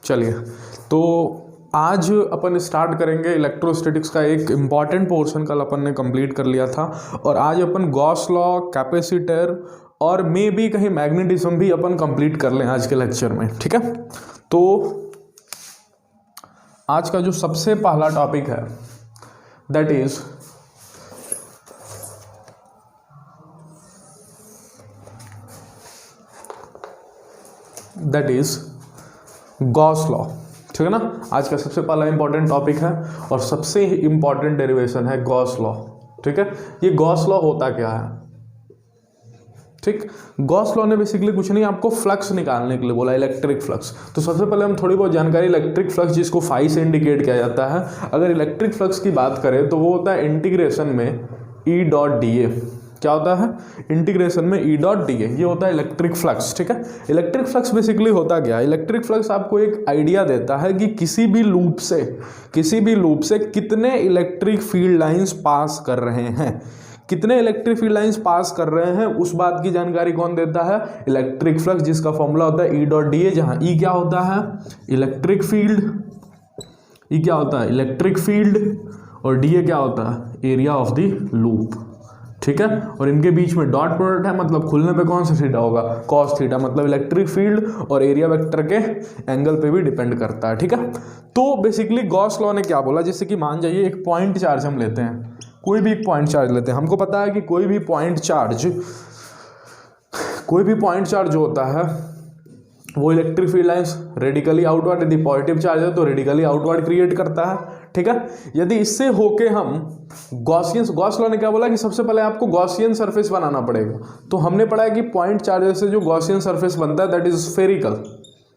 चलिए, तो आज अपन स्टार्ट करेंगे इलेक्ट्रोस्टैटिक्स का एक इम्पॉर्टेंट पोर्शन। कल अपन ने कंप्लीट कर लिया था और आज अपन गॉस लॉ, कैपेसिटर और मे बी कहीं मैग्नेटिज्म भी अपन कंप्लीट कर लें आज के लेक्चर में। ठीक है, तो आज का जो सबसे पहला टॉपिक है दैट इज गॉस लॉ। ठीक है ना, आज का सबसे पहला इंपॉर्टेंट टॉपिक है और सबसे इंपॉर्टेंट डेरिवेशन है गॉस लॉ। ठीक है, ये गॉस लॉ होता क्या है? ठीक, गॉस लॉ ने बेसिकली कुछ नहीं, आपको फ्लक्स निकालने के लिए बोला, इलेक्ट्रिक फ्लक्स। तो सबसे पहले हम थोड़ी बहुत जानकारी, इलेक्ट्रिक फ्लक्स जिसको फाई से इंडिकेट किया जाता है, अगर इलेक्ट्रिक फ्लक्स की बात करें तो वो होता है इंटीग्रेशन में ई डॉट डी ए। क्या होता है? इंटीग्रेशन में ई डॉट डी ए, ये होता है इलेक्ट्रिक फ्लक्स। ठीक है, इलेक्ट्रिक फ्लक्स बेसिकली होता क्या है? इलेक्ट्रिक फ्लक्स आपको एक आइडिया देता है कि किसी भी लूप से कितने इलेक्ट्रिक फील्ड लाइंस पास कर रहे हैं, कितने इलेक्ट्रिक फील्ड लाइंस पास कर रहे हैं, उस बात की जानकारी कौन देता है? इलेक्ट्रिक फ्लक्स, जिसका फॉर्मूला होता है ई डॉट डी ए, जहां ई क्या होता है? Electric field. ई क्या होता है? Electric field. और डी ए क्या होता है? Area of the loop. ठीक है, और इनके बीच में डॉट प्रोडक्ट है, मतलब खुलने पे कौन सा थीटा होगा? Cos theta. मतलब इलेक्ट्रिक फील्ड और एरिया वेक्टर के एंगल पे भी डिपेंड करता है। ठीक है, तो बेसिकली गॉस लॉ ने क्या बोला, जैसे कि मान जाइए एक पॉइंट चार्ज हम लेते हैं, कोई भी एक पॉइंट चार्ज लेते हैं। हमको पता है कि कोई भी पॉइंट चार्ज जो होता है वो electric field lines radically outward, यदि पॉजिटिव चार्ज है तो रेडिकली आउटवर्ड क्रिएट करता है। ठीक है, यदि इससे होके हम गॉस लॉ ने क्या बोला कि सबसे पहले आपको गॉसियन सरफेस बनाना पड़ेगा। तो हमने पढ़ा है कि पॉइंट चार्ज से जो गॉसियन सरफेस बनता है दैट इज स्फेरिकल।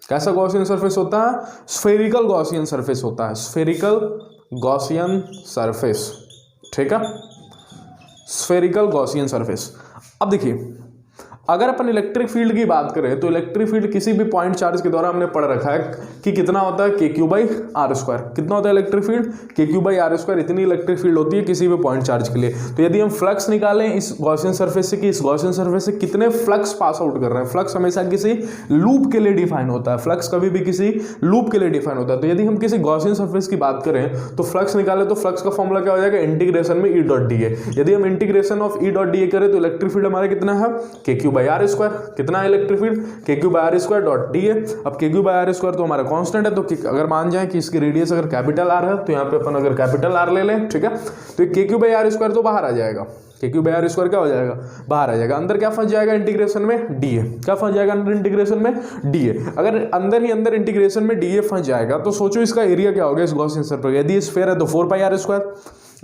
कैसा गॉसियन सरफेस होता है? स्फेरिकल गॉसियन सरफेस होता है, स्फेरिकल गॉसियन सरफेस। ठीक है, स्फेरिकल गॉसियन सरफेस। अब देखिए, अगर अपन इलेक्ट्रिक फील्ड की बात करें तो इलेक्ट्रिक फील्ड किसी भी पॉइंट चार्ज के द्वारा हमने पढ़ रखा है कि कितना होता है? K q by r square. कितना होता है electric field? K q by r square. इतनी इलेक्ट्रिक फील्ड होती है किसी भी पॉइंट चार्ज के लिए। तो यदि हम फ्लक्स निकालें इस गॉसियन सरफेस से कि इस गॉसियन सरफेस से कितने फ्लक्स पास आउट कर रहे हैं, फ्लक्स हमेशा किसी लूप के लिए डिफाइन होता है, फ्लक्स कभी भी किसी लूप के लिए डिफाइन होता है। तो यदि हम किसी गॉसियन सरफेस की बात करें तो फ्लक्स निकालें तो फ्लक्स का फॉर्मूला क्या हो जाएगा? इंटीग्रेशन में ई डॉट डी ए। यदि हम integration of E dot d ए करें तो इलेक्ट्रिक फील्ड हमारा कितना है? K q by r square. कितना है electric field? K q by r square dot d a. अब k q by r square तो हमारा कांस्टेंट है, तो अगर मान जाए कि इसकी रेडियस अगर कैपिटल आर है तो यहाँ पे अपन अगर कैपिटल आर ले लें, ठीक है, तो के क्यू बाई आर स्क्वायर तो बाहर आ जाएगा। के क्यू बाई आर स्क्वायर क्या हो जाएगा? बाहर आ जाएगा। अंदर क्या फंस जाएगा इंटीग्रेशन में? D A. क्या फंस जाएगा अंदर इंटीग्रेशन में? D A. अगर अंदर इंटीग्रेशन में डी ए फंस जाएगा तो सोचो इसका एरिया क्या होगा इस गॉसियन सरफेस। यदि स्फीयर है तो 4 पाई आर स्क्वायर,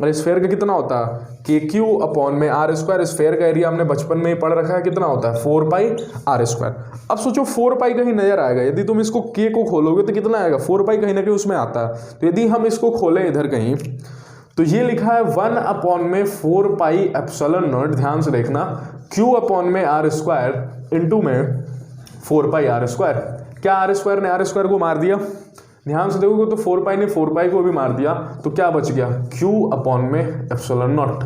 और स्फीयर का कितना होता है? के क्यू अपॉन में आर स्क्वायर। स्फीयर का एरिया हमने बचपन में ही पढ़ रखा है, कितना होता है? 4 पाई आर स्क्वायर। अब सोचो 4 पाई कहीं नजर आएगा, यदि तुम इसको के को खोलोगे तो कितना आएगा? 4 पाई कहीं ना कहीं उसमें आता है। तो यदि हम इसको खोलें इधर कहीं तो ये लिखा है 1 अपॉन में 4 पाई एप्सिलॉन नॉट, ध्यान से देखना, क्यू अपॉन में आर स्क्वायर इंटू में 4 पाई आर स्क्वायर। क्या आर स्क्वायर ने आर स्क्वायर को मार दिया? ध्यान से देखोगे तो 4 पाई ने 4 पाई को भी मार दिया, तो क्या बच गया? Q अपॉन में एप्सिलॉन नॉट।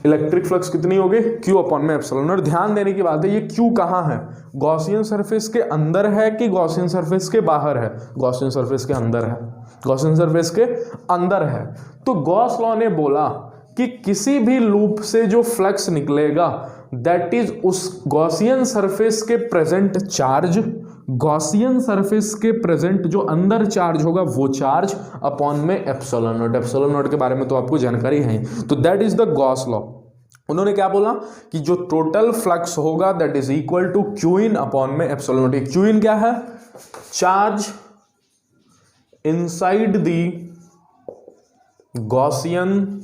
इलेक्ट्रिक फ्लक्स कितनी होगी? Q अपॉन में एप्सिलॉन नॉट। ध्यान देने की बात है, ये Q कहाँ है? गॉसियन सरफेस के अंदर है कि गॉसियन सरफेस के बाहर है? गॉसियन सरफेस के अंदर है, गॉसियन सरफेस के अंदर है। तो गॉस लॉ ने बोला कि किसी भी लूप से जो फ्लक्स निकलेगा दैट इज उस गॉसियन सरफेस के प्रेजेंट चार्ज, गॉसियन सरफेस के प्रेजेंट जो अंदर चार्ज होगा वो चार्ज अपॉन में एप्सिलॉन नॉट। एप्सिलॉन नॉट के बारे में तो आपको जानकारी है। तो that is the Gauss law. उन्होंने क्या बोला कि जो टोटल फ्लक्स होगा that is equal to q in upon में एप्सिलॉन नॉट। क्यू इन क्या है? Charge inside the Gaussian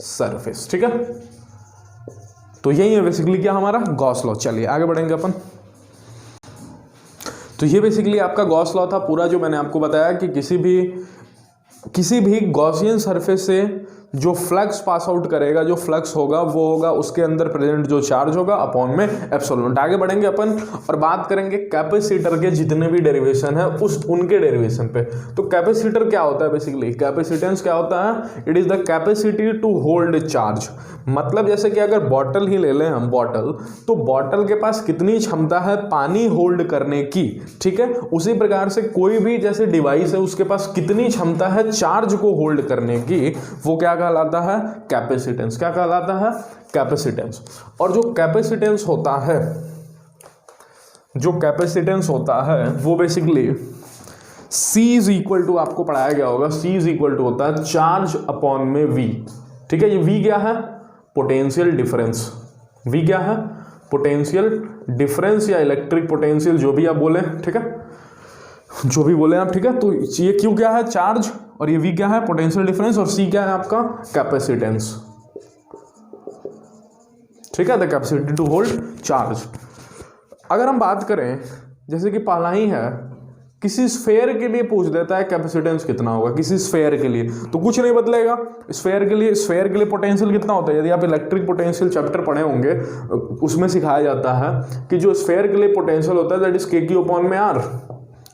surface. ठीक है, तो यही है बेसिकली क्या हमारा गॉस लॉ। चलिए आगे बढ़ेंगे अपन। तो ये बेसिकली आपका गॉस लॉ था पूरा, जो मैंने आपको बताया कि किसी भी गॉसियन सरफेस से जो फ्लक्स पास आउट करेगा, जो फ्लक्स होगा वो होगा उसके अंदर प्रेजेंट जो चार्ज होगा अपॉन में एप्सिलॉन नॉट। आगे बढ़ेंगे अपन और बात करेंगे कैपेसिटर के जितने भी डेरिवेशन है उनके डेरिवेशन पे। तो कैपेसिटर क्या होता है बेसिकली, कैपेसिटेंस क्या होता है, it is the capacity to hold charge. मतलब जैसे कि अगर बॉटल ही ले लें हम, बॉटल, तो बॉटल के पास कितनी क्षमता है पानी होल्ड करने की, ठीक है। उसी प्रकार से कोई भी जैसे डिवाइस है उसके पास कितनी क्षमता है चार्ज को होल्ड करने की, वो क्या कहलाता है, कैपेसिटेंस। क्या कहलाता है, कैपेसिटेंस। और जो कैपेसिटेंस होता है, जो कैपेसिटेंस होता है वो basically C is equal to, आपको पढ़ाया गया होगा, C इज इक्वल टू होता है चार्ज अपॉन में V, ठीक है। ये V क्या है, पोटेंशियल डिफरेंस। V क्या है, पोटेंशियल डिफरेंस या इलेक्ट्रिक पोटेंशियल, जो भी आप बोले, ठीक है, जो भी बोले आप, ठीक है। तो ये Q क्या है, चार्ज, और ये V क्या है, पोटेंशियल डिफरेंस, और C क्या है आपका, कैपेसिटेंस, ठीक है, the capacity to hold charge. अगर हम बात करें जैसे कि पहला ही है, किसी स्फेयर के लिए पूछ देता है कैपेसिटेंस कितना होगा, किसी स्फेयर के लिए, तो कुछ नहीं बदलेगा। स्फेयर के लिए पोटेंशियल कितना होता है, यदि आप इलेक्ट्रिक पोटेंशियल चैप्टर पढ़े होंगे उसमें सिखाया जाता है कि जो स्फेयर के लिए पोटेंशियल होता है दैट इज KQ अपॉन में R।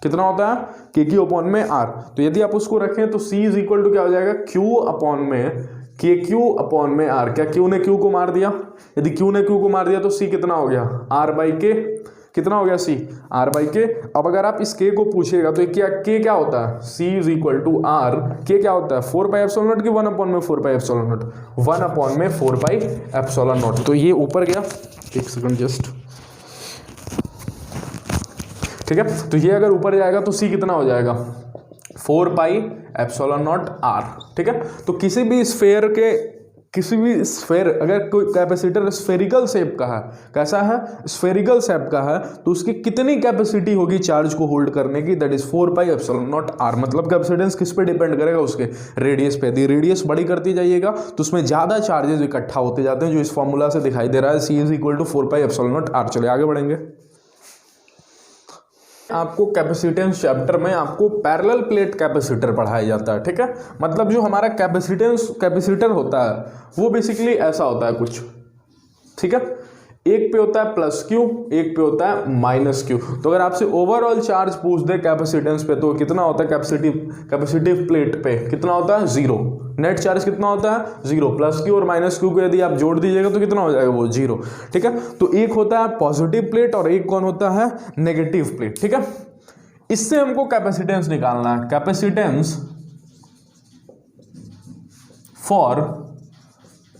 कितना होता है, KQ अपॉन में R। तो यदि आप उसको रखें तो C इज इक्वल टू क्या हो जाएगा, Q अपॉन में KQ अपॉन में R। क्या Q ने Q को मार दिया, यदि Q ने Q को मार दिया तो C कितना हो गया, R बाई K। कितना हो गया, C R बाई K। अब अगर आप इस K को पूछेगा तो K क्या होता है, C is equal to R, K क्या होता है, 4 पाई एप्सिलॉन नॉट की 1 अपॉन में 4 पाई एप्सिलॉन नॉट, 1 अपॉन में 4 पाई एप्सिलॉन नॉट। तो ये ऊपर गया, एक सेकंड जस्ट, ठीक है। तो ये अगर ऊपर जाएगा तो C कितना हो जाएगा, 4 पाई एप्सिलॉन नॉट R, ठीक है। तो किसी भी स्फेयर अगर कोई कैपेसिटर स्फेरिकल शेप का है, कैसा है, स्फेरिकल शेप का है, तो उसकी कितनी कैपेसिटी होगी चार्ज को होल्ड करने की, that is 4 pi epsilon naught R। मतलब कैपेसिटेंस किस पे डिपेंड करेगा, उसके रेडियस पे। यदि रेडियस बड़ी करती जाइएगा तो उसमें ज्यादा चार्जेस इकट्ठा होते जाते हैं, जो इस फॉर्मूला से दिखाई दे रहा है, C is equal to 4 pi epsilon naught R। चलिए आगे बढ़ेंगे। आपको कैपेसिटेंस चैप्टर में आपको पैरेलल प्लेट कैपेसिटर पढ़ाया जाता है, ठीक है। मतलब जो हमारा कैपेसिटर होता है वो बेसिकली ऐसा होता है कुछ, ठीक है। एक पे होता है प्लस Q, एक पे होता है माइनस Q। तो अगर आपसे ओवरऑल चार्ज पूछ दे कैपेसिटेंस पे तो कितना होता है, कैपेसिटिव प्लेट पे कितना होता है, 0। नेट चार्ज कितना होता है, 0। प्लस Q और माइनस Q को यदि आप जोड़ दीजिएगा तो कितना हो जाएगा, वो 0, ठीक है। तो एक होता है पॉजिटिव प्लेट और एक कौन होता है, नेगेटिव प्लेट, ठीक है। इससे हमको कैपेसिटेंस निकालना है, capacitance for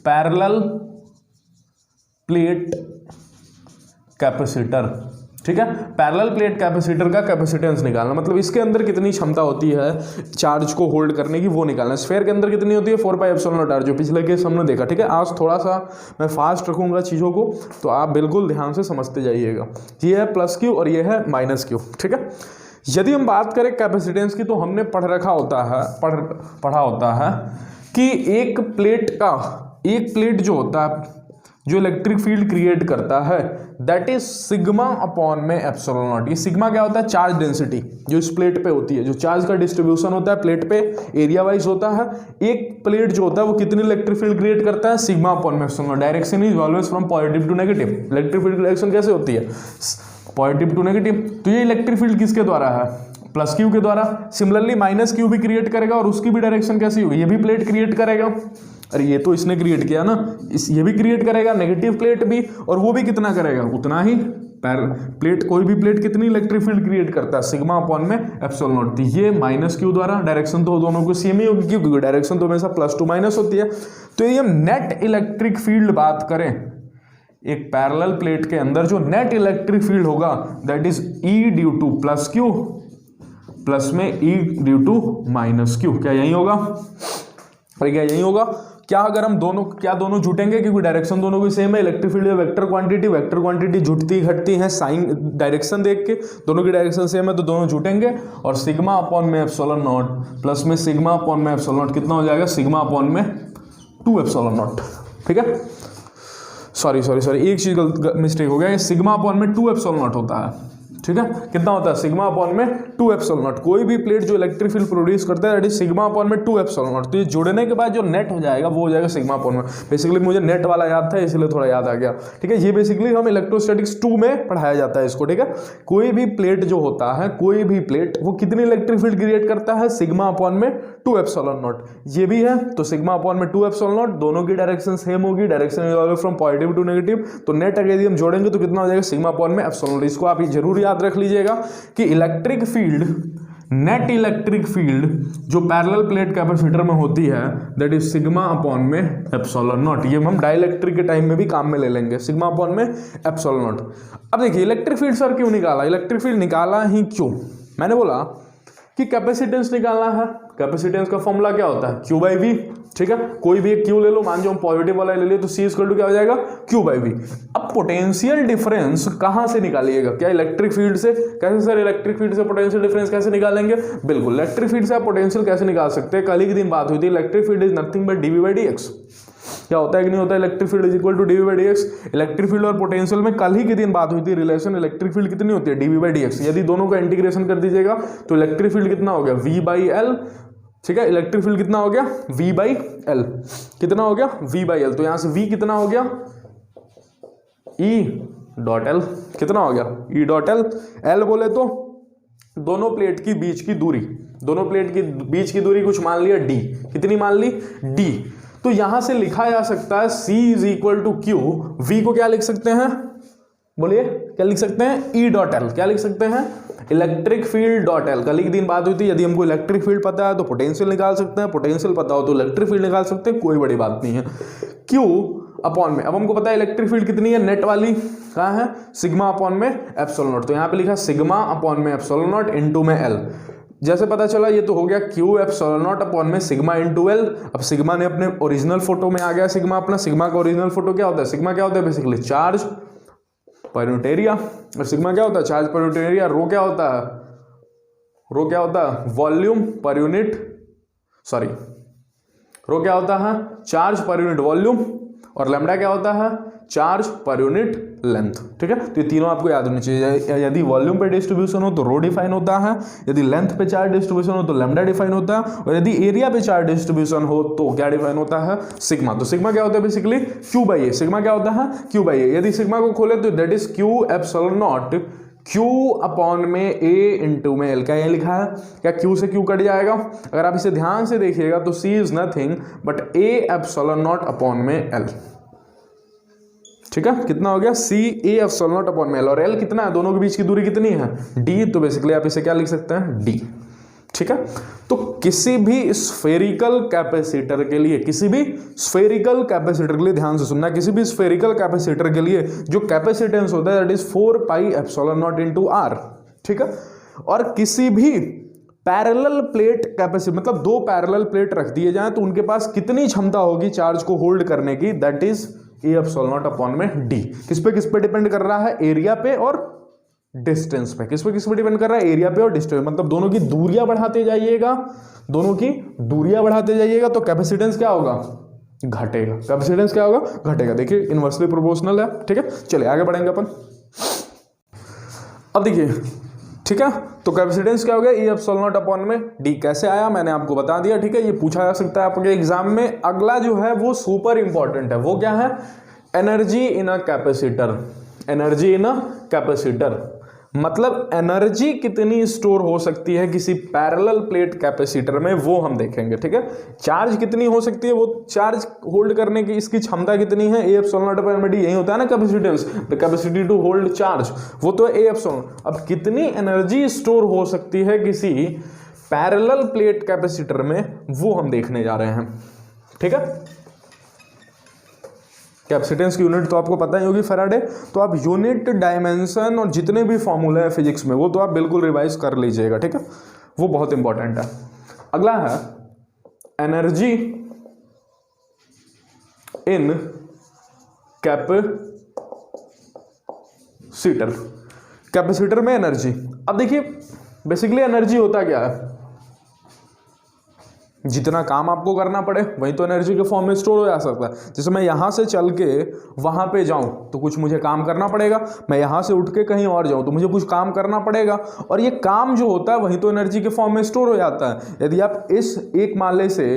parallel plate capacitor, ठीक है। पैरेलल प्लेट कैपेसिटर का कैपेसिटेंस निकालना, मतलब इसके अंदर कितनी क्षमता होती है चार्ज को होल्ड करने की, वो निकालना। स्फेयर के अंदर कितनी होती है, 4 पाई एप्सिलॉन नॉट R, जो पिछले केस हमने देखा, ठीक है। आज थोड़ा सा मैं फास्ट रखूंगा चीज़ों को, तो आप बिल्कुल ध्यान से समझते जाइएगा। ये है प्लस Q और ये है माइनस Q, ठीक है। यदि हम बात करें कैपेसिटेंस की तो हमने पढ़ा होता है कि एक प्लेट जो होता है, जो इलेक्ट्रिक फील्ड क्रिएट करता है, दैट इज सिग्मा अपॉन में एप्सिलॉन नॉट। ये सिग्मा क्या होता है, चार्ज डेंसिटी जो इस प्लेट पे होती है, जो चार्ज का डिस्ट्रीब्यूशन होता है प्लेट पे एरिया वाइज होता है। एक प्लेट जो होता है वो कितनी इलेक्ट्रिक फील्ड क्रिएट करता है, सिग्मा अपॉन में epsilon naught. Direction is always from positive to negative. Electric field की डायरेक्शन कैसे होती है, पॉजिटिव टू नेगेटिव। तो ये इलेक्ट्रिक फील्ड किसके द्वारा है, प्लस Q के द्वारा। सिमिलरली माइनस Q भी क्रिएट करेगा और उसकी भी डायरेक्शन कैसी होगी, ये भी प्लेट क्रिएट करेगा। अरे ये तो इसने क्रिएट किया ना, ये भी क्रिएट करेगा, नेगेटिव प्लेट भी, और वो भी कितना करेगा, उतना ही। प्लेट, कोई भी प्लेट कितनी इलेक्ट्रिक फील्ड क्रिएट करता है, सिग्मा अपॉन में एप्सिलॉन नॉट। ये माइनस Q द्वारा, डायरेक्शन तो दोनों को सेम ही होगी क्योंकि डायरेक्शन तो हमेशा प्लस टू माइनस होती है। तो ये हम नेट इलेक्ट्रिक फील्ड बात करें, एक पैरेलल प्लेट के अंदर जो नेट इलेक्ट्रिक फील्ड होगा that is E due to plus Q plus में E due to minus Q। क्या यही होगा, अरे क्या यही होगा क्या, अगर हम दोनों जुटेंगे क्योंकि डायरेक्शन दोनों की सेम है। इलेक्ट्रिक फील्ड वेक्टर क्वांटिटी जुटती घटती है साइन डायरेक्शन देख के, दोनों की डायरेक्शन सेम है तो दोनों जुटेंगे, और सिग्मा अपॉन में एप्सिलॉन नॉट प्लस में सिग्मा अपॉन में एप्सिलॉन नॉट कितना हो जाएगा, सिग्मा अपॉन में 2 एप्सिलॉन नॉट, ठीक है। सॉरी एक चीज मिस्टेक हो गया, सिग्मा अपॉन में 2 एप्सिलॉन नॉट होता है, ठीक है। कितना होता है, सिग्मा अपॉन में 2 एप्सिलॉन नॉट। कोई भी प्लेट जो इलेक्ट्रिक फील्ड प्रोड्यूस करता है दैट इज सिग्मा अपॉन में 2 एप्सिलॉन नॉट। तो ये जोड़ने के बाद जो नेट हो जाएगा वो हो जाएगा सिग्मा अपॉन में। बेसिकली मुझे नेट वाला याद था इसलिए थोड़ा याद आ गया, ठीक है। ये बेसिकली हम इलेक्ट्रोस्टैटिक्स 2 में पढ़ाया जाता है इसको, ठीक है। कोई भी प्लेट जो होता है, कोई भी प्लेट, वो कितनी इलेक्ट्रिक फील्ड क्रिएट करता है, सिग्मा अपॉन में 2 एप्सिलॉन नॉट। ये भी है तो सिग्मा अपॉन में 2 एप्सिलॉन नॉट, दोनों की डायरेक्शन सेम होगी, direction from positive to negative. तो नेट अगर हम जोड़ेंगे तो कितना हो जाएगा, सिग्मा अपॉन में एप्सिलॉन नॉट। इसको आप जरूर याद रख लीजिएगा कि electric field, net electric field जो पैरेलल प्लेट कैपेसिटर में होती है दैट इज सिग्मा अपॉन में एप्सिलॉन नॉट। ये हम डाइलेक्ट्रिक के टाइम में भी काम में ले लेंगे, सिग्मा अपॉन में एप्सिलॉन नॉट। अब देखिए इलेक्ट्रिक फील्ड सर क्यों निकाला, इलेक्ट्रिक फील्ड निकाला ही क्यों, मैंने बोला कि कैपेसिटेंस निकालना है। कैपेसिटेंस का फॉर्मूला क्या होता है, Q बाई वी, ठीक है। कोई भी एक Q ले लो, मान जो हम पॉजिटिव वाला ले लिए तो C इक्वल टू क्या हो जाएगा, Q बाई वी। अब पोटेंशियल डिफरेंस कहां से निकालिएगा, क्या इलेक्ट्रिक फील्ड से। कैसे सर इलेक्ट्रिक फील्ड से पोटेंशियल डिफरेंस कैसे निकालेंगे, बिल्कुल इलेक्ट्रिक फील्ड से आप पोटेंशियल कैसे निकाल सकते हैं। कल ही के दिन बात हुई थी, electric field is nothing but dV by dx। क्या होता है कि नहीं होता, electric field is equal to dV by dx। Electric field और पोटेंशियल में कल ही के दिन बात हुई थी, रिलेशन इलेक्ट्रिक फील्ड कितनी होती है, dV बाई dx। यदि दोनों का इंटीग्रेशन कर दीजिएगा तो इलेक्ट्रिक फील्ड कितना हो गया, V बाई L, ठीक है। इलेक्ट्रिक फील्ड कितना हो गया, V बाई L, कितना हो गया, V बाई L। तो यहां से V कितना हो गया, E डॉट L, कितना हो गया, E डॉट L। L बोले तो दोनों प्लेट की बीच की दूरी, दोनों प्लेट की बीच की दूरी कुछ मान लिया D, कितनी मान ली, D। तो यहां से लिखा जा सकता है C is equal to Q, V को क्या लिख सकते हैं, बोलिए क्या लिख सकते हैं, E डॉट L, क्या लिख सकते हैं, इलेक्ट्रिक फील्ड डॉट L। कल ही दिन बात हुई थी, यदि हमको इलेक्ट्रिक फील्ड पता है तो पोटेंशियल निकाल सकते हैं, पोटेंशियल पता हो तो इलेक्ट्रिक फील्ड निकाल सकते हैं, कोई बड़ी बात नहीं है। Q अपॉन में, अब हमको पता है इलेक्ट्रिक फील्ड कितनी है, नेट वाली कहाँ है, सिग्मा अपॉन में एप्सिलॉन नॉट। तो यहाँ पे लिखा सिग्मा अपॉन में एप्सिलॉन नॉट इनटू में L। जैसे पता चला ये तो हो गया Q एप्सिलॉन नॉट अपॉन में सिग्मा इनटू L। अब सिग्मा ने अपने ओरिजिनल फोटो में आ गया सिग्मा अपना। सिग्मा का ओरिजिनल फोटो क्या होता है, सिग्मा क्या होता है, basically charge per unit area. और सिग्मा क्या होता है, चार्ज पर यूनिट एरिया। रो क्या होता है, रो क्या होता है, वॉल्यूम पर यूनिट, सॉरी रो क्या होता है, चार्ज पर यूनिट वॉल्यूम। और लैम्डा क्या होता है, चार्ज पर यूनिट लेंथ, ठीक है। तो ये तीनों आपको याद होनी चाहिए। यदि वॉल्यूम पे डिस्ट्रीब्यूशन हो तो रो डिफाइन होता है, यदि लेंथ पे चार्ज डिस्ट्रीब्यूशन हो तो लैम्डा डिफाइन होता है, और यदि एरिया पे चार्ज डिस्ट्रीब्यूशन हो तो क्या डिफाइन होता है, सिग्मा। तो सिग्मा क्या होता है, basically Q by A। Sigma क्या होता है, Q बाई A। यदि सिग्मा को खोले तो that is Q epsilon not Q upon में A इंटू में L। क्या ये लिखा है, क्या Q से Q कट जाएगा। अगर आप इसे ध्यान से देखिएगा तो C is nothing but A epsilon naught upon में L, ठीक है। कितना हो गया, C A epsilon naught upon में L। और L कितना है, दोनों के बीच की दूरी कितनी है, D। तो बेसिकली आप इसे क्या लिख सकते हैं, D, ठीक है। तो किसी भी स्फेरिकल कैपेसिटर के लिए, किसी भी स्फेरिकल कैपेसिटर के लिए ध्यान से सुनना, किसी भी स्फेरिकल कैपेसिटर के लिए जो कैपेसिटेंस होता है that is 4 pi epsilon not into R, ठीक है। और किसी भी पैरेलल प्लेट कैपेसिटी, मतलब दो पैरेलल प्लेट रख दिए जाएं तो उनके पास कितनी क्षमता होगी चार्ज को होल्ड करने की, that is A epsilon naught upon में D। किस पे डिपेंड कर रहा है, एरिया पे और डिस्टेंस पे। किस पे डिपेंड कर रहा है, एरिया पे और डिस्टेंस। मतलब दोनों की दूरियां बढ़ाते जाइएगा, दोनों की दूरियां बढ़ाते जाइएगा तो कैपेसिटेंस क्या होगा, घटेगा। कैपेसिटेंस क्या होगा, घटेगा। देखिए इनवर्सली प्रोपोर्शनल है, ठीक है। चलिए आगे बढ़ेंगे अपन। अब देखिए, ठीक है, तो कैपेसिटेंस क्या हो गया, E एप्सिलॉन नॉट अपॉन में D। कैसे आया मैंने आपको बता दिया, ठीक है। ये पूछा जा सकता है आपके एग्जाम में। अगला जो है वो सुपर इंपॉर्टेंट है, वो क्या है, energy in a capacitor. Energy in a capacitor मतलब एनर्जी कितनी स्टोर हो सकती है किसी पैरेलल प्लेट कैपेसिटर में, वो हम देखेंगे, ठीक है। चार्ज कितनी हो सकती है, वो चार्ज होल्ड करने की इसकी क्षमता कितनी है, A एप्सिलॉन नॉट अपॉन में D। यही होता है ना capacitance, the capacity to hold charge, वो तो है A एप्सिलॉन। अब कितनी एनर्जी स्टोर हो सकती है किसी पैरेलल प्लेट कैपेसिटर में, वो हम देखने जा रहे हैं, ठीक है। कैपेसिटेंस की यूनिट तो आपको पता ही होगी, फैराडे। तो आप यूनिट, डायमेंशन और जितने भी फॉर्मूले हैं फिजिक्स में वो तो आप बिल्कुल रिवाइज कर लीजिएगा, ठीक है। वो बहुत इंपॉर्टेंट है। अगला है एनर्जी इन कैपेसिटर। कैपेसिटर में एनर्जी। अब देखिए बेसिकली एनर्जी होता क्या है, जितना काम आपको करना पड़े वही तो एनर्जी के फॉर्म में स्टोर हो जा सकता है। जैसे मैं यहाँ से चल के वहाँ पे जाऊँ तो कुछ मुझे काम करना पड़ेगा, मैं यहाँ से उठ के कहीं और जाऊँ तो मुझे कुछ काम करना पड़ेगा, और ये काम जो होता है वही तो एनर्जी के फॉर्म में स्टोर हो जाता है। यदि आप इस एक माले से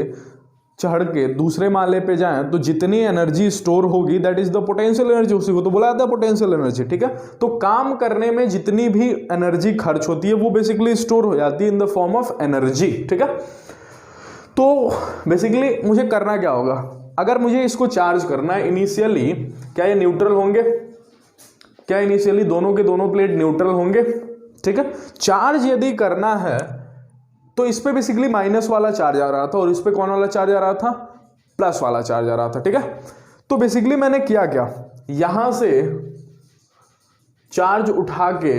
चढ़ के दूसरे माले पे जाएं तो जितनी एनर्जी स्टोर होगी that is the potential energy, उसी को तो बोला जाता है पोटेंशियल एनर्जी, ठीक है। तो काम करने में जितनी भी एनर्जी खर्च होती है वो बेसिकली स्टोर हो जाती है in the form of energy, ठीक है। तो बेसिकली मुझे करना क्या होगा, अगर मुझे इसको चार्ज करना है इनिशियली, क्या ये न्यूट्रल होंगे, क्या इनिशियली दोनों के दोनों प्लेट न्यूट्रल होंगे, ठीक है। चार्ज यदि करना है तो इस पे बेसिकली माइनस वाला चार्ज आ रहा था और इस पे कौन वाला चार्ज आ रहा था, प्लस वाला चार्ज आ रहा था, ठीक है। तो बेसिकली मैंने किया क्या, यहां से चार्ज उठा के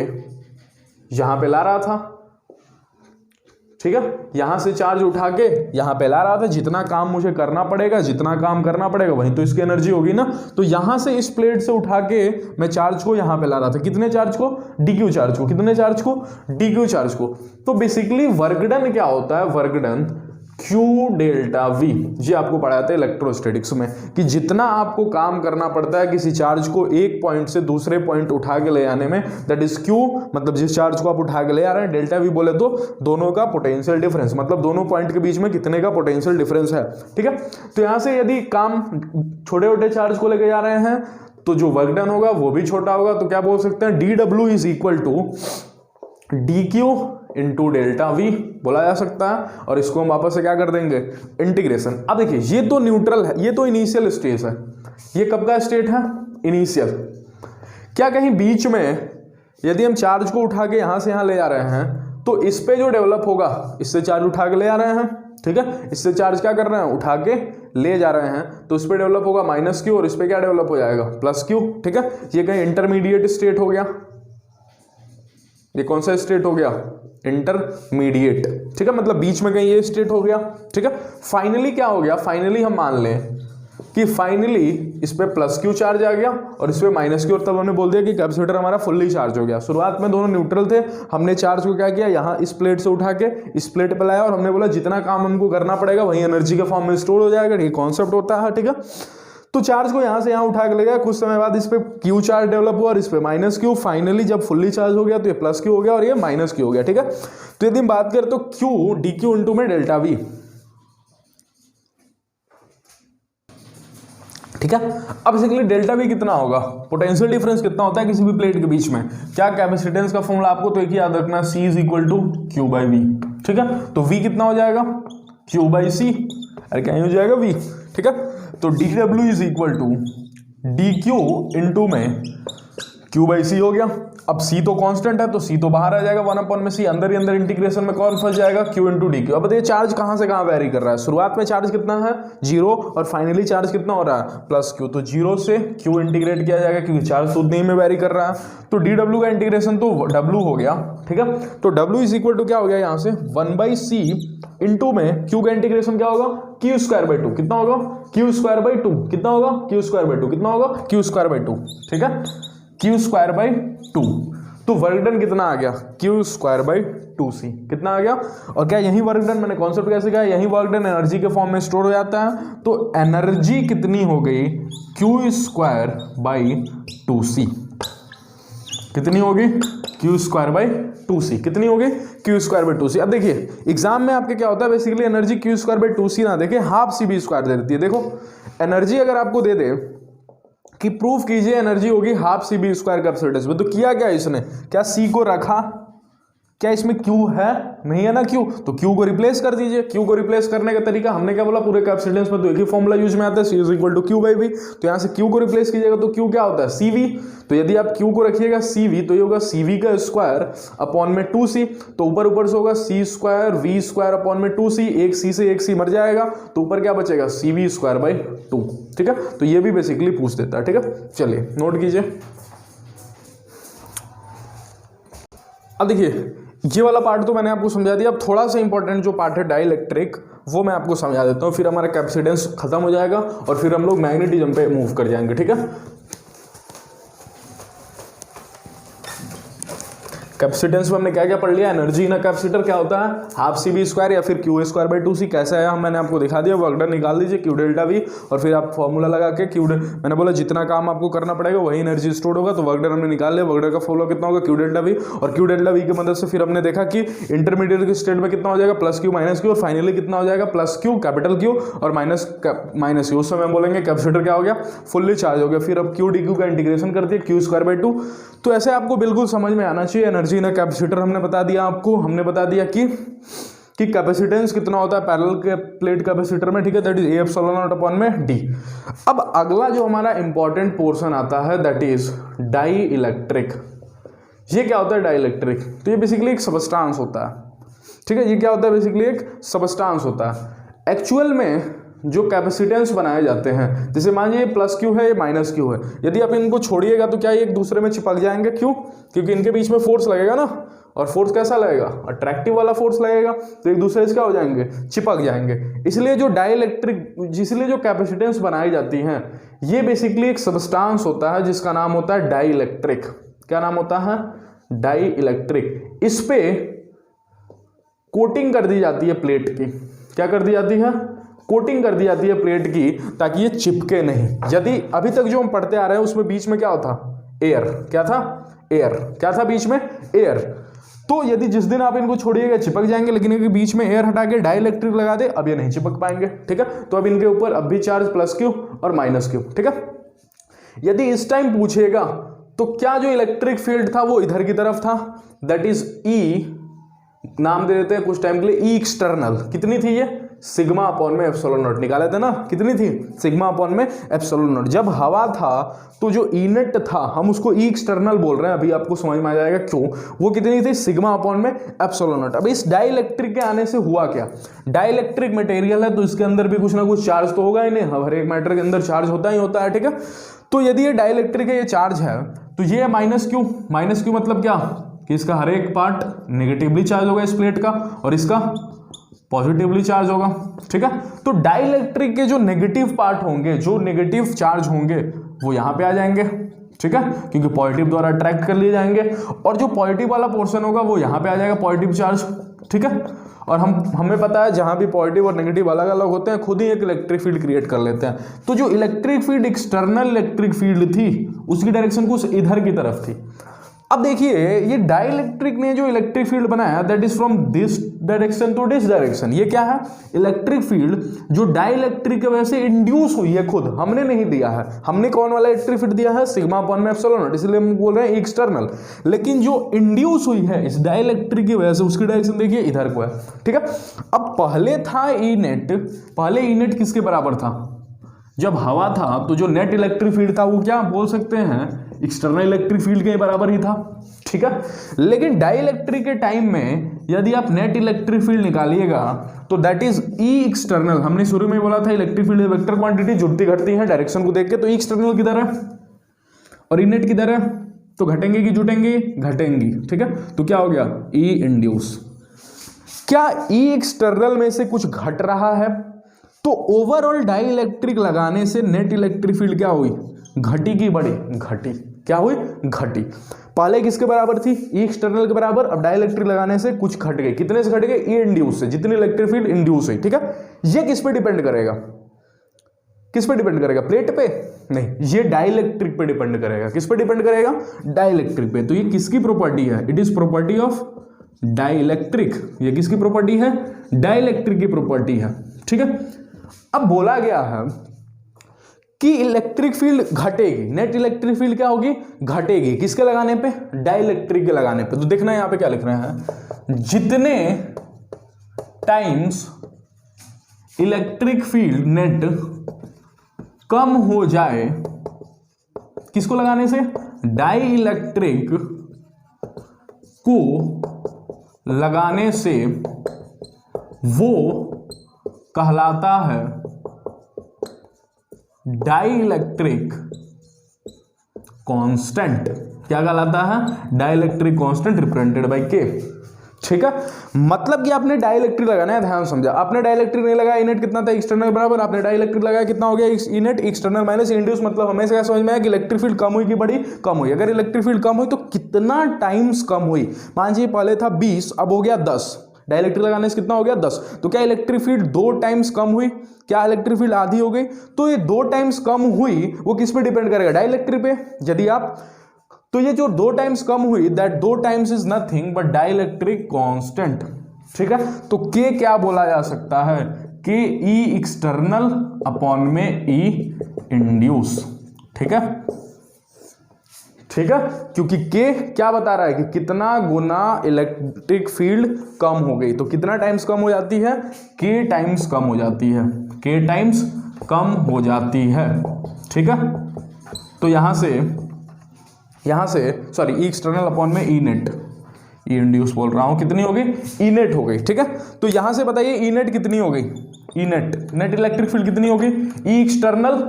यहां पे ला रहा था, ठीक है। यहां से चार्ज उठा के यहां पे ला रहा था, जितना काम मुझे करना पड़ेगा, जितना काम करना पड़ेगा वहीं तो इसकी एनर्जी होगी ना। तो यहां से इस प्लेट से उठा के मैं चार्ज को यहां पे ला रहा था, कितने चार्ज को, डीक्यू चार्ज को, कितने चार्ज को, डीक्यू चार्ज को। तो बेसिकली वर्क डन क्या होता है, work done Q delta we, ये आपको पढ़ाते हैं इलेक्ट्रोस्टैटिक्स में, कि जितना आपको काम करना पड़ता है किसी चार्ज को एक पॉइंट से दूसरे पॉइंट उठा के ले आने में, दैट इज क्यू, मतलब जिस चार्ज को आप उठा के ले आ रहे हैं, डेल्टा वी बोले तो दोनों का पोटेंशियल डिफरेंस, मतलब दोनों पॉइंट के बीच में कितने का पोटेंशियल डिफरेंस है, ठीक है। तो यहां से यदि काम छोटे छोटे चार्ज को लेके जा रहे हैं तो जो वर्क डन होगा वो भी छोटा होगा, तो क्या बोल सकते हैं, डी डब्ल्यू is equal to d q into delta v बोला जा सकता है। और इसको हम वापस से क्या कर देंगे, इंटीग्रेशन। अब देखिए ये तो न्यूट्रल है, ये तो इनिशियल स्टेज है, ये कब का स्टेट है, इनिशियल। क्या कहीं बीच में यदि हम चार्ज को उठा के यहां से यहां ले जा रहे हैं तो इस पे जो डेवलप होगा, इससे चार्ज उठा के ले जा रहे हैं, ठीक है, इससे चार्ज क्या कर रहे हैं, उठा के ले जा रहे हैं, तो इस पे डेवलप होगा माइनस क्यू और इस पे क्या डेवलप हो जाएगा, प्लस क्यू, ठीक है। ये कहीं इंटरमीडिएट स्टेट हो गया, ये कौन सा स्टेट हो गया, इंटरमीडिएट, ठीक है, मतलब बीच में कहीं ये स्टेट हो गया, ठीक है। फाइनली क्या हो गया, फाइनली हम मान लें कि फाइनली इस पे प्लस क्यू चार्ज आ गया और इस पे माइनस क्यू, और तब हमने बोल दिया कि कैपेसिटर हमारा फुल्ली चार्ज हो गया। शुरुआत में दोनों न्यूट्रल थे, हमने चार्ज को क्या किया, यहाँ इस प्लेट से उठा के इस प्लेट पे लाया और हमने बोला जितना काम हमको करना पड़ेगा वही एनर्जी के फॉर्म में स्टोर हो जाएगा, ये कॉन्सेप्ट होता है, ठीक है। तो चार्ज को यहां से यहां उठा के ले गया, कुछ समय बाद इस पे क्यू चार्ज डेवलप हुआ और इस पे माइनस क्यू, फाइनली जब फुल्ली चार्ज हो गया तो ये प्लस क्यू हो गया और ये माइनस क्यू हो गया, ठीक है। तो यदि हम बात करें तो क्यू डी क्यू इंटू में डेल्टा वी, ठीक है। अब बेसिकली डेल्टा वी कितना होगा, पोटेंशियल डिफरेंस कितना होता है किसी भी प्लेट के बीच में, क्या कैपेसिटेंस का फॉर्मूला आपको तो एक ही याद रखना, C is equal to q by v, ठीक है। तो V कितना हो जाएगा, क्यू बाई सी, अरे क्या हो जाएगा V, ठीक है। तो डी डब्ल्यू is equal to d q into में क्यू बाई सी हो गया। अब C तो कांस्टेंट है तो C तो बाहर आ जाएगा, 1 में C, अंदर ही अंदर इंटीग्रेशन में कौन फंस जाएगा, Q इंटू डी क्यू। अब देखिए चार्ज कहां से कहां वेरी कर रहा है, शुरुआत में चार्ज कितना है 0 और फाइनली चार्ज कितना हो रहा है प्लस Q, तो 0 से Q इंटीग्रेट किया जाएगा क्योंकि चार्ज उतने ही में वेरी कर रहा है। तो डी डब्ल्यू का इंटीग्रेशन तो W हो गया, ठीक है। तो W इज इक्वल टू क्या हो गया यहाँ से 1/c इंटू में Q का इंटीग्रेशन क्या होगा, Q स्क्वायर बाई 2 कितना होगा, Q स्क्वायर बाई 2 कितना होगा, Q स्क्वायर बाई 2 कितना होगा, Q स्क्वायर बाई 2, ठीक है, Q स्क्वायर बाई 2। तो वर्क डन कितना आ गया, Q स्क्वायर बाई 2c कितना आ गया। और क्या यही वर्क डन, मैंने कॉन्सेप्ट कैसे कहा, यही वर्क डन एनर्जी के फॉर्म में स्टोर हो जाता है। तो एनर्जी कितनी हो गई, Q स्क्वायर बाई 2c, कितनी होगी, Q स्क्वायर बाई 2c, कितनी होगी, Q स्क्वायर बाई 2c। अब देखिए एग्जाम में आपके क्या होता है, basically energy Q square by 2c ना देखे, हाफ CB स्क्वायर दे देती है। देखो एनर्जी अगर आपको दे दे कि प्रूफ कीजिए एनर्जी होगी हाफ CB स्क्वायर कैपेसिटेंस में, तो किया क्या इसने, क्या C को रखा, क्या इसमें Q है, नहीं है ना Q, तो Q को रिप्लेस कर दीजिए। Q को रिप्लेस करने का तरीका हमने क्या बोला, पूरे कैपेसिटेंस में तो एक ही फॉर्मूला यूज में आता है, C is equal to Q by V। तो यहाँ से Q को रिप्लेस कीजिएगा तो Q क्या होता है CV, तो यदि आप Q को रखिएगा CV तो ये होगा CV का स्क्वायर अपॉन में 2C, तो ऊपर ऊपर से होगा C square V square upon में 2C, एक C से एक C मर जाएगा तो ऊपर क्या बचेगा CV स्क्वायर बाई 2, ठीक है। तो ये भी बेसिकली पूछ देता है, ठीक है। चलिए नोट कीजिए। अब देखिए ये वाला पार्ट तो मैंने आपको समझा दिया, अब थोड़ा सा इंपॉर्टेंट जो पार्ट है डाइलेक्ट्रिक वो मैं आपको समझा देता हूँ, फिर हमारा कैपेसिटेंस खत्म हो जाएगा और फिर हम लोग मैग्नेटिज्म पे मूव कर जाएंगे, ठीक है। कैपेसिटेंस में हमने क्या क्या पढ़ लिया, एनर्जी इन अ कैपेसिटर क्या होता है, हाफ सी बी स्क्वायर या फिर Q A square by 2c। कैसा है मैंने आपको दिखा दिया, वर्क डन निकाल दीजिए क्यू डेल्टा वी, और फिर आप फॉर्मूला लगा के मैंने बोला जितना काम आपको करना पड़ेगा वही एनर्जी स्टोर होगा, तो वर्क डन हमने निकाल लिया। वर्क डन का फॉर्मूला कितना होगा, क्यू डेल्टा वी, और क्यू डेल्टा वी की मदद से फिर हमने देखा कि इंटरमीडिएट के स्टेट में कितना हो जाएगा, प्लस क्यू माइनस क्यू, और फाइनली कितना हो जाएगा, प्लस क्यू कैपिटल क्यू और माइनस क्यू। उस समय हम बोलेंगे कैपेसिटर क्या हो गया, फुल्ली चार्ज हो गया। फिर अब क्यू डी क्यू का इंटीग्रेशन कर दिया, क्यू स्क्वायर बाई 2। तो ऐसे आपको बिल्कुल समझ में आना चाहिए। एनर्जी इन अ कैपेसिटर हमने बता दिया आपको, हमने बता दिया कि कैपेसिटेंस कितना होता है पैरेलल के प्लेट कैपेसिटर में, ठीक है, that is A epsilon naught upon में डी। अब अगला जो हमारा इंपॉर्टेंट पोर्शन आता है दैट इज डाई इलेक्ट्रिक। ये क्या होता है डाई इलेक्ट्रिक, तो ये बेसिकली एक सबस्टांस होता है, ठीक है। ये क्या होता है, बेसिकली एक सबस्टांस होता है। एक्चुअल में जो कैपेसिटेंस बनाए जाते हैं, जैसे मान लीजिए प्लस क्यू है, ये माइनस क्यू है, यदि आप इनको छोड़िएगा तो क्या ये एक दूसरे में चिपक जाएंगे, क्यों, क्योंकि इनके बीच में फोर्स लगेगा ना, और फोर्स कैसा लगेगा, अट्रैक्टिव वाला फोर्स लगेगा, तो एक दूसरे से क्या हो जाएंगे, चिपक जाएंगे। इसलिए जो डाइइलेक्ट्रिक, इसलिए जो कैपेसिटेंस बनाई जाती हैं ये बेसिकली एक सबस्टांस होता है जिसका नाम होता है डाइइलेक्ट्रिक। क्या नाम होता है, डाइइलेक्ट्रिक। इस पे कोटिंग कर दी जाती है प्लेट की, क्या कर दी जाती है, कोटिंग कर दी जाती है प्लेट की, ताकि ये चिपके नहीं। यदि अभी तक जो हम पढ़ते आ रहे हैं उसमें बीच में क्या होता, एयर, क्या था, एयर, क्या था बीच में, एयर। तो यदि जिस दिन आप इनको छोड़िएगा चिपक जाएंगे, लेकिन इनके बीच में एयर हटा के डाइइलेक्ट्रिक लगा दे, अब ये नहीं चिपक पाएंगे, ठीक है। तो अब इनके ऊपर अब भी चार्ज प्लस क्यू और माइनस क्यू, ठीक है। यदि इस टाइम पूछेगा तो क्या जो इलेक्ट्रिक फील्ड था वो इधर की तरफ था, दैट इज ई, नाम दे देते हैं कुछ टाइम के लिए ई एक्सटर्नल। कितनी थी ये, सिग्मा अपॉन में एप्सिलॉन नॉट, निकाले थे ना, कितनी थी, सिग्मा अपॉन में एप्सिलॉन नॉट। जब हवा था तो जो ई नेट था हम उसको ई एक्सटर्नल बोल रहे हैं, अभी आपको समझ में आ जाएगा क्यों। वो कितनी थी, सिग्मा अपॉन में एप्सिलॉन नॉट। अब इस डाइइलेक्ट्रिक के आने से हुआ क्या, डाइइलेक्ट्रिक मटेरियल है तो इसके अंदर भी कुछ ना कुछ चार्ज तो होगा ही नहीं, हर एक मैटर के अंदर चार्ज होता ही होता है, ठीक है। तो यदि ये डाइइलेक्ट्रिक है, ये चार्ज है, तो ये माइनस क्यू, माइनस क्यू मतलब क्या कि इसका हर एक पार्ट नेगेटिवली चार्ज होगा इस प्लेट का, और इसका पॉजिटिवली चार्ज होगा, ठीक है। तो डाइइलेक्ट्रिक के जो नेगेटिव पार्ट होंगे, जो नेगेटिव चार्ज होंगे वो यहां पे आ जाएंगे, ठीक है, क्योंकि पॉजिटिव द्वारा अट्रैक्ट कर लिए जाएंगे, और जो पॉजिटिव वाला पोर्शन होगा वो यहां पे आ जाएगा, पॉजिटिव चार्ज, ठीक है। और हमें पता है जहां भी पॉजिटिव और नेगेटिव अलग अलग होते हैं खुद ही एक इलेक्ट्रिक फील्ड क्रिएट कर लेते हैं। तो जो electric field external electric field थी उसकी डायरेक्शन कुछ इधर की तरफ थी। अब देखिए ये डाइइलेक्ट्रिक ने जो इलेक्ट्रिक फील्ड बनाया that is from this direction to this direction. ये क्या है, इलेक्ट्रिक फील्ड जो डाइइलेक्ट्रिक की वजह से इंड्यूस हुई है, खुद हमने नहीं दिया है। हमने कौन वाला इलेक्ट्रिक फील्ड दिया है, सिग्मा अपॉन में एप्सिलॉन नॉट, इसलिए हम बोल रहे हैं एक्सटर्नल। लेकिन जो इंड्यूस हुई है इस डाइइलेक्ट्रिक की वजह से उसकी डायरेक्शन देखिए इधर को है, ठीक है। अब पहले था ई नेट, पहले ई नेट किसके बराबर था, जब हवा था तो जो नेट इलेक्ट्रिक फील्ड था वो क्या बोल सकते हैं, एक्सटर्नल इलेक्ट्रिक फील्ड के बराबर ही था, ठीक है। लेकिन डाइइलेक्ट्रिक के टाइम में यदि आप नेट इलेक्ट्रिक फील्ड निकालिएगा तो दैट इज ई एक्सटर्नल। हमने शुरू में बोला था इलेक्ट्रिक फील्ड वेक्टर क्वांटिटी जुड़ती घटती है डायरेक्शन को देख के, तो ई एक्सटर्नल किधर है और ई नेट किधर है, तो घटेंगे कि जुटेंगे, घटेंगी, ठीक है। तो क्या हो गया, ई इंड्यूस। क्या ई एक्सटर्नल में से कुछ घट रहा है, तो ओवरऑल डाइइलेक्ट्रिक लगाने से नेट इलेक्ट्रिक फील्ड क्या हुई, घटी की बढ़ी, घटी, क्या हुई, घटी। पहले किसके बराबर थी, ई एक्सटर्नल के बराबर, अब डाइइलेक्ट्रिक लगाने से कुछ घट गई, कितने से घट गए, ई इंड्यूस से, जितनी इलेक्ट्रिक फील्ड इंड्यूस हुई, ठीक है। ये किस पे डिपेंड करेगा, किस पे डिपेंड करेगा, प्लेट पे नहीं, ये डाइइलेक्ट्रिक पे डिपेंड करेगा। किस पे डिपेंड करेगा, डाइइलेक्ट्रिक पे। तो ये किसकी प्रॉपर्टी है, it is property of dielectric. ये किसकी प्रॉपर्टी है, डाइइलेक्ट्रिक की प्रॉपर्टी है, ठीक है। अब बोला गया है कि इलेक्ट्रिक फील्ड घटेगी, नेट इलेक्ट्रिक फील्ड क्या होगी, घटेगी, किसके लगाने पे, डाइइलेक्ट्रिक के लगाने पे। तो देखना यहां पे क्या लिख रहे हैं, जितने टाइम्स इलेक्ट्रिक फील्ड नेट कम हो जाए, किसको लगाने से, डाइइलेक्ट्रिक को लगाने से, वो कहलाता है डाइइलेक्ट्रिक कांस्टेंट। क्या कहलाता है, डाइइलेक्ट्रिक कांस्टेंट रिप्रेजेंटेड बाय के। ठीक है, मतलब कि आपने डाइलेक्ट्रिक लगाना है, ध्यान समझा। आपने डाइलेक्ट्रिक नहीं लगाया, इनेट कितना था, एक्सटर्नल बराबर, आपने डाइलेक्ट्रिक लगाया, कितना हो गया, इनेट एक्सटर्नल माइनस इंड्यूस। मतलब हमेशा क्या समझ में आया कि इलेक्ट्रिक फील्ड कम हुई कि बढ़ी, कम हुई। अगर इलेक्ट्रिक फील्ड कम हुई तो कितना टाइम्स कम हुई, मान लीजिए पहले था 20, अब हो गया 10, डाइलेक्ट्रिक लगाने से कितना हो गया 10। तो क्या इलेक्ट्रिक फील्ड 2 टाइम्स कम हुई, क्या इलेक्ट्रिक फील्ड आधी हो गई। तो ये 2 टाइम्स कम हुई वो किस पे डिपेंड करेगा, डाइलेक्ट्रिक पे। यदि आप, तो ये जो 2 टाइम्स कम हुई, that 2 times is nothing but dielectric constant. ठीक है, तो के क्या बोला जा सकता है, के ई एक्सटर्नल अपॉन में ई इंड्यूस। ठीक है, ठीक है, क्योंकि के क्या बता रहा है कि कितना गुना इलेक्ट्रिक फील्ड कम हो गई, तो कितना टाइम्स कम हो जाती है, के टाइम्स कम हो जाती है, के टाइम्स कम हो जाती है। ठीक है, तो यहां से सॉरी ई एक्सटर्नल अपॉन में ई नेट, ई इंड्यूस बोल रहा हूं, कितनी हो गई, ई नेट हो गई। ठीक है, तो यहां से बताइए ई नेट कितनी हो गई, ई नेट इलेक्ट्रिक फील्ड कितनी होगी, ई एक्सटर्नल,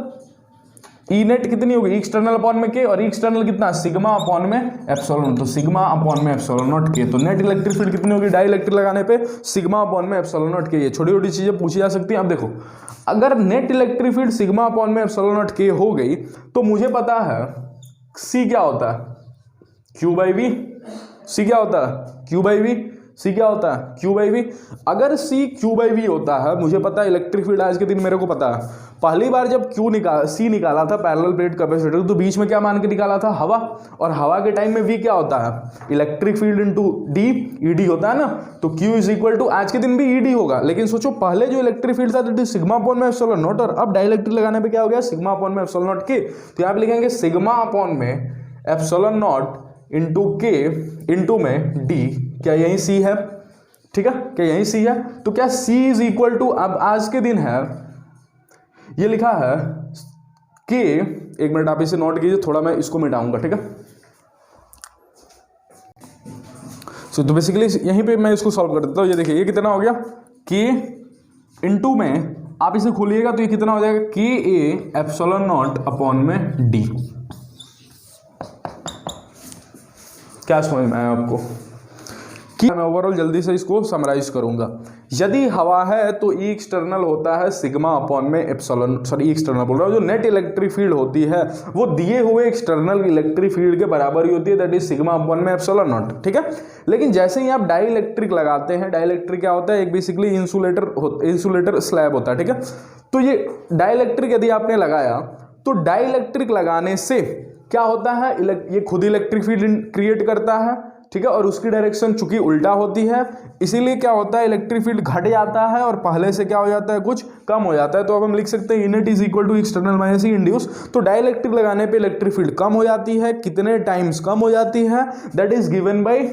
ई नेट कितनी होगी, एक्सटर्नल अपॉन में के, और एक्सटर्नल कितना, सिग्मा अपॉन में एप्सिलॉन, तो सिग्मा अपॉन में एप्सिलॉन नॉट के। तो नेट इलेक्ट्रिक फील्ड कितनी होगी डाइलेक्ट्रिक लगाने पे, सिग्मा अपॉन में एप्सिलॉन नॉट के। ये छोटी छोटी चीजें पूछी जा सकती हैं। अब देखो, अगर net electric field sigma upon में एप्सिलॉन नॉट के हो गई, तो मुझे पता है सी क्या होता है, क्यू बाई वी। सी क्या होता है, क्यू बाई वी। सी क्या होता है, क्यू बाई वी। अगर सी क्यू बाई वी होता है, मुझे पता है इलेक्ट्रिक फील्ड आज के दिन मेरे को पता है, पहली बार जब सी निकाला था पैरेलल प्लेट कैपेसिटर, तो बीच में क्या मान के निकाला था, हवा। और हवा के टाइम में वी क्या होता है, electric field into D, ED होता है ना। तो क्यू इज इक्वल टू, आज के दिन भी ईडी होगा, लेकिन सोचो पहले जो इलेक्ट्रिक फील्ड था तो सिग्मा अपॉन में एप्सिलॉन नॉट, और अब डाइलेक्ट्रिक लगाने पे क्या हो गया, सिग्मा अपॉन में एप्सिलॉन नॉट के। तो यहाँ पे लिखेंगे सिग्मा अपॉन में एप्सिलॉन नॉट इंटू के इंटू में डी। क्या यही सी है, ठीक है, क्या यही सी है। तो क्या सी इज इक्वल टू, अब आज के दिन है, ये लिखा है के, एक मिनट आप इसे नोट कीजिए, थोड़ा मैं इसको मिटाऊंगा। ठीक है, तो बेसिकली यहीं पे मैं इसको सॉल्व कर देता हूं। ये देखिए, ये कितना हो गया, के इंटू में, आप इसे खोलिएगा तो ये कितना हो जाएगा, के ए एप्सिलॉन नॉट अपॉन में डी। क्या समझ में आया आपको, कि मैं ओवरऑल जल्दी से इसको समराइज करूंगा। यदि हवा है तो ई एक्सटर्नल होता है सिग्मा अपॉन में एप्सिलॉन, सॉरी ई एक्सटर्नल बोल रहा हूं, जो नेट इलेक्ट्रिक फील्ड होती है वो दिए हुए एक्सटर्नल इलेक्ट्रिक फील्ड के बराबर ही होती है, दैट इज सिग्मा अपॉन में एप्सिलॉन नॉट। ठीक है, लेकिन जैसे ही आप डाइलेक्ट्रिक लगाते हैं, डाइलेक्ट्रिक क्या होता है, एक बेसिकली इंसुलेटर स्लैब होता है। ठीक है, तो ये डाइलेक्ट्रिक यदि आपने लगाया, तो डाइलेक्ट्रिक लगाने से क्या होता है, ये खुद इलेक्ट्रिक फील्ड क्रिएट करता है। ठीक है, और उसकी डायरेक्शन चूंकि उल्टा होती है, इसीलिए क्या होता है, इलेक्ट्रिक फील्ड घट जाता है और पहले से क्या हो जाता है, कुछ कम हो जाता है। तो अब हम लिख सकते हैं e net is equal to external minus e induce. तो डाइलेक्ट्रिक लगाने पे इलेक्ट्रिक फील्ड कम हो जाती है, कितने टाइम्स कम हो जाती है, that is given bye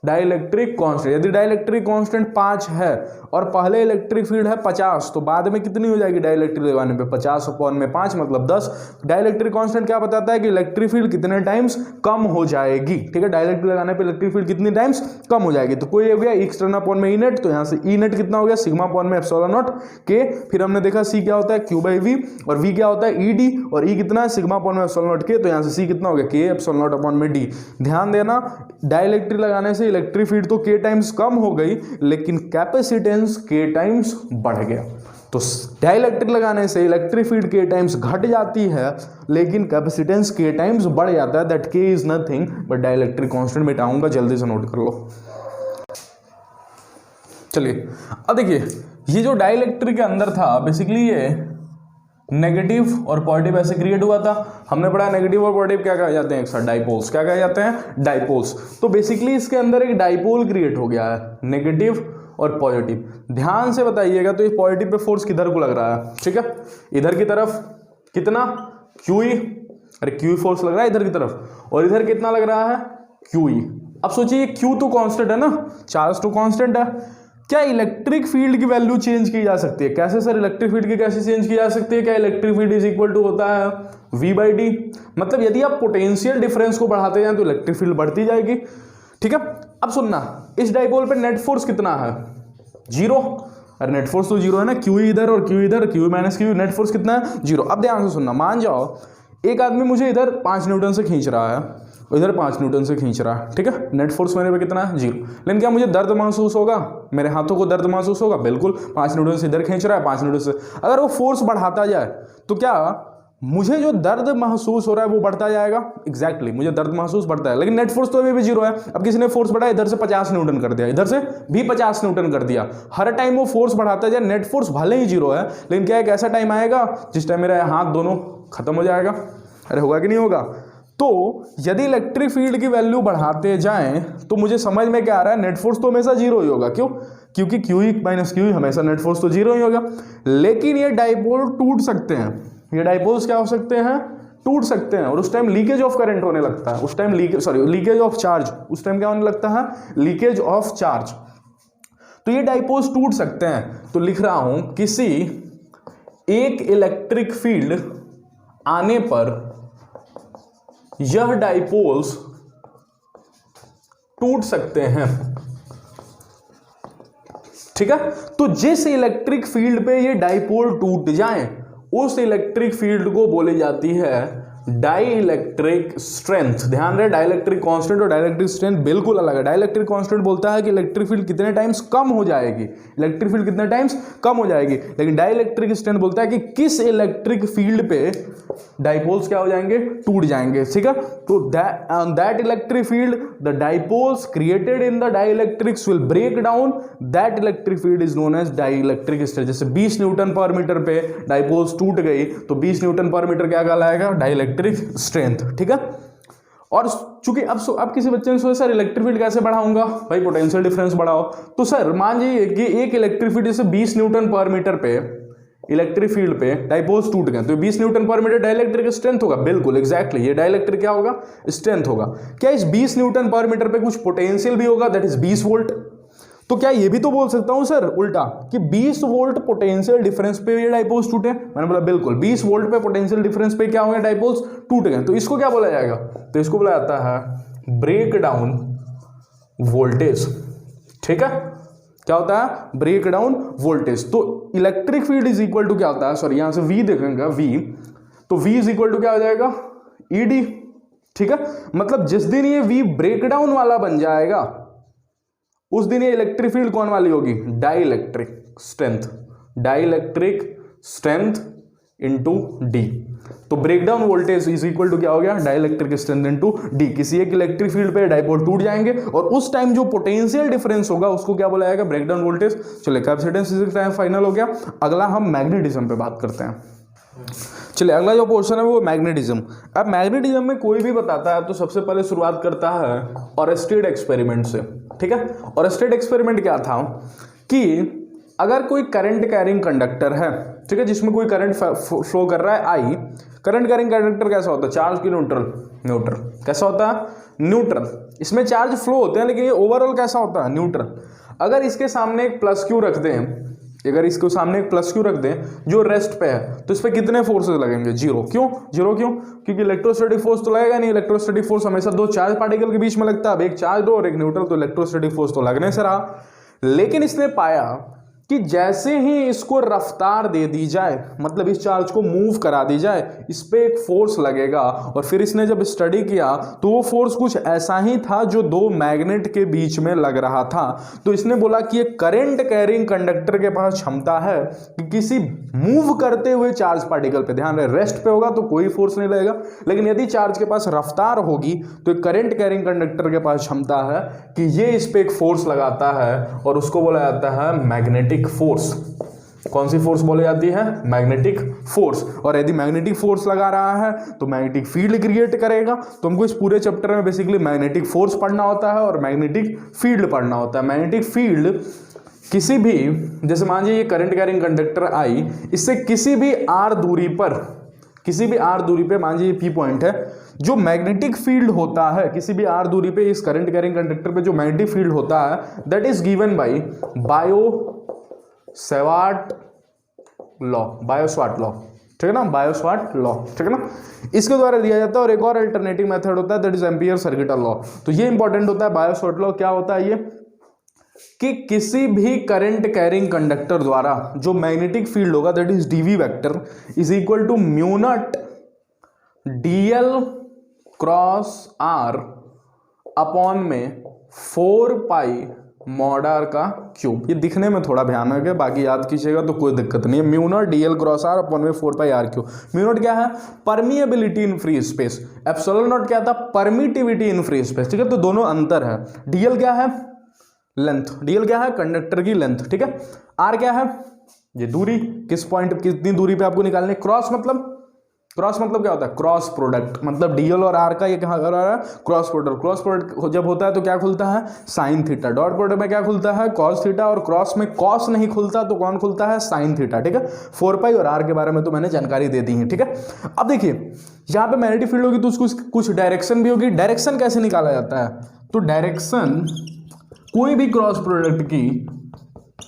dielectric constant. यदि डाइलेक्ट्रिक कांस्टेंट 5 है और पहले इलेक्ट्रिक फील्ड है 50, तो बाद में कितनी हो जाएगी डाइलेक्ट्रिक लगाने पे, 50 अपॉन में 5 मतलब 10। डाइलेक्ट्रिक कांस्टेंट क्या बताता है कि इलेक्ट्रिक फील्ड कितने टाइम्स कम हो जाएगी। ठीक है, डाइलेक्ट्रिक लगाने पे इलेक्ट्रिक फील्ड कितनी टाइम्स कम हो जाएगी। तो कोई हो गया एक्सटर्नल अपॉन में ई नेट, तो यहाँ से ई नेट कितना हो गया, सिग्मा अपॉन में एप्सिलॉन नॉट के। फिर हमने देखा सी क्या होता है, क्यू बाई वी, और वी क्या होता है, ई डी, और ई कितना है, सिग्मा अपॉन में एप्सिलॉन नॉट के। तो यहाँ से सी कितना हो गया, के एप्सिलॉन नॉट अपॉन में डी। ध्यान देना, डाइलेक्ट्रिक लगाने से इलेक्ट्रिक फील्ड तो के टाइम्स कम हो गई, लेकिन कैपेसिटेंस के टाइम्स बढ़ गया। तो डाइलेक्ट्रिक लगाने से इलेक्ट्रिक फील्ड के टाइम्स घट जाती है, लेकिन कैपेसिटेंस के टाइम्स बढ़ जाता है, that K is nothing but dielectric constant. मिटाऊंगा, जल्दी से नोट कर लो। चलिए, अब देखिए, ये जो डाइलेक्ट्रिक के अंदर था, बेसिकली ये नेगेटिव और पॉजिटिव ऐसे क्रिएट हुआ था। हमने पढ़ा नेगेटिव और पॉजिटिव क्या कहे जाते हैं, एक साथ डाइपोल्स। क्या कहे जाते हैं, डाइपोल्स। तो बेसिकली इसके अंदर एक डाइपोल क्रिएट हो गया है, नेगेटिव और पॉजिटिव। ध्यान से बताइएगा, तो ये पॉजिटिव पे फोर्स किधर को लग रहा है, ठीक है, इधर की तरफ कितना, क्यू ई, अरे क्यू फोर्स लग रहा है इधर की तरफ, और इधर कितना लग रहा है, क्यू ई। अब सोचिए, क्यू तो कांस्टेंट है ना, चार्ज तो कांस्टेंट है। क्या इलेक्ट्रिक फील्ड की वैल्यू चेंज की जा सकती है, कैसे सर, इलेक्ट्रिक फील्ड की कैसे चेंज की जा सकती है, क्या electric field is equal to होता है v बाई डी। मतलब यदि आप पोटेंशियल डिफरेंस को बढ़ाते जाएं तो इलेक्ट्रिक फील्ड बढ़ती जाएगी। ठीक है, अब सुनना, इस डाइपोल पे नेट फोर्स कितना है, 0। अरे नेट फोर्स तो 0 है ना, क्यू इधर और क्यू इधर, Q minus Q, net force कितना है, 0। अब ध्यान से सुनना, मान जाओ एक आदमी मुझे इधर 5 न्यूटन से खींच रहा है इधर 5 न्यूटन से खींच रहा है, ठीक है। नेट फोर्स मेरे पे कितना है 0। लेकिन क्या मुझे दर्द महसूस होगा, मेरे हाथों को दर्द महसूस होगा, बिल्कुल। 5 न्यूटन से इधर खींच रहा है, 5 न्यूटन से। अगर वो फोर्स बढ़ाता जाए तो क्या मुझे जो दर्द महसूस हो रहा है वो बढ़ता जाएगा? एग्जैक्टली, मुझे दर्द महसूस बढ़ता है, लेकिन नेट फोर्स तो अभी भी 0 है। अब किसी ने फोर्स बढ़ाया, इधर से 50 न्यूटन कर दिया, इधर से भी 50 न्यूटन कर दिया। हर टाइम वो फोर्स बढ़ाता जाए, नेट फोर्स भले ही 0 है, लेकिन क्या एक ऐसा टाइम आएगा जिस टाइम मेरा हाथ दोनों खत्म हो जाएगा। अरे होगा कि नहीं होगा? तो यदि इलेक्ट्रिक फील्ड की वैल्यू बढ़ाते जाएं तो मुझे समझ में क्या आ रहा है, नेट फोर्स तो हमेशा 0 ही होगा। क्यों? क्योंकि QE माइनस QE हमेशा नेट फोर्स तो 0 ही होगा। लेकिन ये डाइपोल टूट सकते हैं, ये डाइपोल्स क्या हो सकते हैं? टूट सकते हैं। और उस टाइम लीकेज ऑफ करंट होने लगता है, उस टाइम लीकेज ऑफ चार्ज, उस टाइम क्या होने लगता है? Leakage of charge. तो ये डाइपोल्स टूट सकते हैं। तो लिख रहा हूं किसी एक इलेक्ट्रिक फील्ड आने पर यह डाइपोल्स टूट सकते हैं, ठीक है। तो जिस इलेक्ट्रिक फील्ड पे ये डाइपोल टूट जाएं उस इलेक्ट्रिक फील्ड को बोली जाती है डाई इलेक्ट्रिक स्ट्रेंथ। ध्यान रहे, डाई इलेक्ट्रिक कांस्टेंट और डाई इलेक्ट्रिक स्ट्रेंथ बिल्कुल अलग है। डाई इलेक्ट्रिक कांस्टेंट बोलता है कि इलेक्ट्रिक फील्ड कितने टाइम्स कम हो जाएगी, इलेक्ट्रिक फील्ड कितने टाइम्स कम हो जाएगी। लेकिन डाई इलेक्ट्रिक स्ट्रेंथ बोलता है कि किस इलेक्ट्रिक फील्ड पे डाइपोल्स क्या हो जाएंगे? टूट जाएंगे, ठीक है। तो that electric field the dipoles created in the dielectrics will break down, that electric field is known as dielectric strength. जैसे 20 न्यूटन पर मीटर पे डाइपोल्स टूट गई तो 20 न्यूटन पर मीटर क्या कहलाएगा? डाई इलेक्ट्रिक स्ट्रेंथ, ठीक है। और चूंकि अब किसी बच्चे ने सोचा सर इलेक्ट्रिक फील्ड कैसे बढ़ाऊंगा? भाई पोटेंशियल डिफरेंस बढ़ाओ। तो सर मान लीजिए कि एक इलेक्ट्रिक फील्ड जैसे 20 न्यूटन पर मीटर पे इलेक्ट्रिक फील्ड पे डाइपोल्स टूट गए तो 20 न्यूटन पर मीटर डाइलेक्ट्रिक स्ट्रेंथ होगा। बिल्कुल एग्जैक्टली, ये डाइलेक्ट्रिक क्या होगा? स्ट्रेंथ होगा। क्या इस 20 न्यूटन पर मीटर पे कुछ पोटेंशियल भी होगा, दैट इज 20 वोल्ट। तो क्या ये भी तो बोल सकता हूं सर उल्टा कि 20 वोल्ट पोटेंशियल डिफरेंस पे ये डाइपोल्स टूटे? मैंने बोला बिल्कुल, 20 वोल्ट पे पोटेंशियल डिफरेंस पे क्या होंगे? डाइपोल्स टूट गए। तो इसको क्या बोला जाएगा? तो इसको बोला जाता है ब्रेक डाउन वोल्टेज, ठीक है। क्या होता है? Break down voltage. तो electric field is equal to क्या होता है? सॉरी यहां से V देखेंगे, V, तो V इज इक्वल टू क्या हो जाएगा? ED, ठीक है। मतलब जिस दिन ये V ब्रेक डाउन वाला बन जाएगा उस दिन ये इलेक्ट्रिक फील्ड कौन वाली होगी? Dielectric strength, dielectric strength into D। तो breakdown voltage is equal to क्या हो गया? Dielectric strength into D। किसी एक इलेक्ट्रिक फील्ड पे डाइपोल टूट जाएंगे और उस टाइम जो पोटेंशियल डिफरेंस होगा उसको क्या बोला जाएगा? Breakdown voltage. चलिए कैपेसिटेंस फाइनल हो गया। अगला हम मैग्नेटिज्म पे बात करते हैं। चलिए अगला जो पोर्शन है वो मैग्नेटिज्म। अब मैग्नेटिज्म में कोई भी बताता है तो सबसे पहले शुरुआत करता है ऑरेस्टेड एक्सपेरिमेंट से, ठीक है। ऑरेस्टेड एक्सपेरिमेंट क्या था कि अगर कोई करंट कैरिंग कंडक्टर है, ठीक है, जिसमें कोई करंट फ्लो कर रहा है I, करंट कैरिंग कंडक्टर कैसा होता है? चार्ज की न्यूट्रल कैसा होता है? न्यूट्रल। इसमें चार्ज फ्लो होते हैं लेकिन ये ओवरऑल कैसा होता है? न्यूट्रल। अगर इसके सामने एक प्लस क्यू रख दें, अगर इसके सामने एक प्लस क्यू रख दें जो रेस्ट पे है तो इस पे कितने फोर्सेस लगेंगे? 0। क्यों 0? क्यों? क्योंकि इलेक्ट्रोस्टैटिक फोर्स तो लगेगा नहीं। इलेक्ट्रोस्टैटिक फोर्स हमेशा दो चार्ज पार्टिकल के बीच में लगता है। अब एक चार्ज और एक न्यूट्रल, तो इलेक्ट्रोस्टैटिक फोर्स तो लगने से रहा। लेकिन इसने पाया कि जैसे ही इसको रफ्तार दे दी जाए, मतलब इस चार्ज को मूव करा दी जाए, इस पे एक फोर्स लगेगा। और फिर इसने जब स्टडी किया तो वो फोर्स कुछ ऐसा ही था जो दो मैग्नेट के बीच में लग रहा था। तो इसने बोला कि ये करंट कैरिंग कंडक्टर के पास क्षमता है कि किसी मूव करते हुए चार्ज पार्टिकल पे, ध्यान रहे रेस्ट पे होगा तो कोई फोर्स नहीं लगेगा, लेकिन यदि चार्ज के पास रफ्तार होगी तो करंट कैरिंग कंडक्टर के पास क्षमता है कि ये इस पे एक फोर्स लगाता है और उसको बोला जाता है मैग्नेटिक फोर्स। कौन सी फोर्स बोली जाती है? Magnetic force. और यदि मैग्नेटिक फोर्स लगा रहा है तो मैग्नेटिक फील्ड क्रिएट करेगा। तो हमको इस पूरे चैप्टर में बेसिकली मैग्नेटिक फोर्स पढ़ना होता है और मैग्नेटिक फील्ड पढ़ना होता है। मैग्नेटिक फील्ड किसी भी, जैसे मान लीजिए ये करंट कैरिंग कंडक्टर I, इससे किसी भी r दूरी पे मान लीजिए P पॉइंट है, जो मैग्नेटिक फील्ड होता है किसी भी r दूरी पे इस करंट कैरिंग कंडक्टर पे जो मैग्नेटिक फील्ड होता है that is given by Biot Savart law, ठीक है ना, बायो-सवार्ट लॉ, ठीक है ना, इसके द्वारा दिया जाता है। और एक और अल्टरनेटिव मेथड होता है that is ampere circuital law. तो ये इंपॉर्टेंट होता है बायो-सवार्ट लॉ। क्या होता है ये कि किसी भी करंट कैरिंग कंडक्टर द्वारा जो मैग्नेटिक फील्ड होगा that is dv vector is equal to mu naught dl cross are upon में 4 पाई मॉड आर का क्यूब। ये दिखने में थोड़ा भयानक है, बाकी याद कीजिएगा तो कोई दिक्कत नहीं है। Mu naught DL cross are upon में 4 pi are cube. Mu naught क्या है? Permeability in free space. Epsilon naught क्या था? Permittivity in free space. ठीक है, तो दोनों अंतर है। डीएल क्या है? लेंथ। डीएल क्या है? कंडक्टर की लेंथ। ठीक है, आर क्या है? ये दूरी, किस पॉइंट कितनी दूरी पे आपको निकालनी है। क्रॉस मतलब क्या होता है? क्रॉस प्रोडक्ट, मतलब डीएल और आर का ये कहाँ कर रहा है? Cross product. क्रॉस प्रोडक्ट जब होता है तो क्या खुलता है? Sine theta. डॉट प्रोडक्ट में क्या खुलता है? Cos theta. और क्रॉस में कॉस नहीं खुलता तो कौन खुलता है? Sine theta. ठीक है, 4 पाई और आर के बारे में तो मैंने जानकारी दे दी है। ठीक है, अब देखिए यहाँ पे मैग्नेटिक फील्ड होगी तो उसको कुछ डायरेक्शन भी होगी। डायरेक्शन कैसे निकाला जाता है? तो डायरेक्शन कोई भी क्रॉस प्रोडक्ट की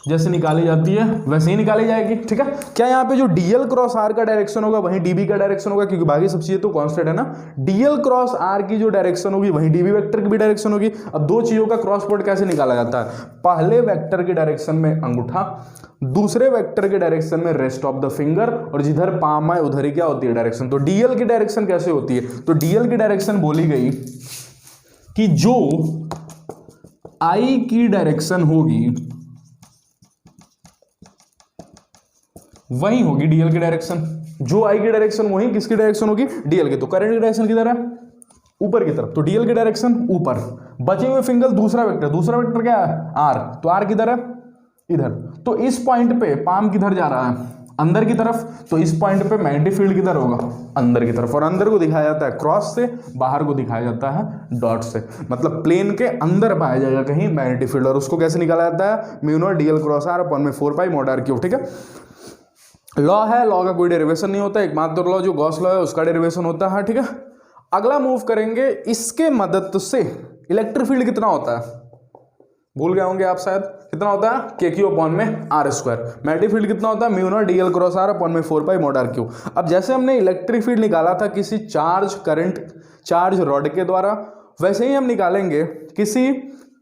जैसे निकाली जाती है वैसे ही निकाली जाएगी। ठीक है, क्या यहाँ पे जो डीएल क्रॉस आर का डायरेक्शन होगा वहीं डीबी का डायरेक्शन होगा, क्योंकि बाकी सब चीजें तो कांस्टेंट है ना। डीएल क्रॉस आर की जो डायरेक्शन होगी वहीं डीबी वेक्टर की भी डायरेक्शन होगी। अब दो चीजों का क्रॉस प्रोडक्ट कैसे निकाला जाता है? पहले वेक्टर की डायरेक्शन में अंगूठा, दूसरे वेक्टर के डायरेक्शन में रेस्ट ऑफ द फिंगर, और जिधर पाम है उधर ही क्या होती है? डायरेक्शन। तो डीएल की डायरेक्शन कैसे होती है? तो डीएल की डायरेक्शन बोली गई कि जो आई की डायरेक्शन होगी वही होगी डीएल की डायरेक्शन। जो आई की डायरेक्शन वही किसकी डायरेक्शन होगी? डीएल की। तो करंट की डायरेक्शन किधर है? ऊपर की तरफ, तो डीएल की डायरेक्शन ऊपर। बचे हुए फिंगर दूसरा वेक्टर क्या है? आर। तो आर किधर है? इधर। तो इस पॉइंट पे पाम किधर जा रहा है? अंदर की तरफ। तो इस पॉइंट पे मैग्नेटिक फील्ड किधर होगा? अंदर की तरफ। और अंदर को दिखाया जाता है क्रॉस से, बाहर को दिखाया जाता है डॉट से। मतलब प्लेन के अंदर पाया जाएगा कहीं मैग्नेटिक फील्ड, और उसको कैसे निकाला जाता है? Mu naught DL cross are upon में 4 पाई मॉड आर क्यूब। ठीक है, लॉ है, लॉ का कोई डेरिवेशन नहीं होता। एकमात्र लॉ जो गॉस लॉ है उसका डेरिवेशन होता है। ठीक है, अगला मूव करेंगे, इसके मदद से इलेक्ट्रिक फील्ड कितना होता है? भूल गए होंगे आप शायद। कितना होता है? के क्यू अपॉन में आर स्क्वायर। मैग्नेटिक फील्ड कितना होता है? Mu naught DL cross are upon में 4 पाई मॉड आर क्यूब। अब जैसे हमने इलेक्ट्रिक फील्ड निकाला था किसी चार्ज रॉड के द्वारा, वैसे ही हम निकालेंगे किसी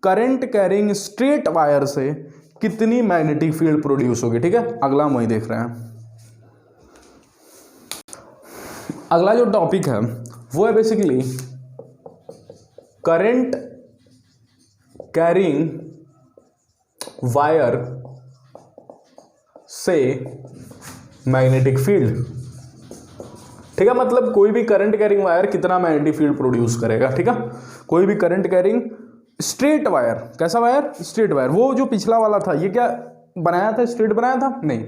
करंट कैरिंग स्ट्रेट वायर से कितनी मैग्नेटिक फील्ड प्रोड्यूस होगी। ठीक है, अगला हम वही देख रहे हैं। अगला जो टॉपिक है वो है बेसिकली करंट कैरिंग वायर से मैग्नेटिक फील्ड। ठीक है, मतलब कोई भी करंट कैरिंग वायर कितना मैग्नेटिक फील्ड प्रोड्यूस करेगा। ठीक है, कोई भी करंट कैरिंग स्ट्रेट वायर। कैसा वायर? Straight wire. वो जो पिछला वाला था ये क्या बनाया था? स्ट्रेट बनाया था? नहीं,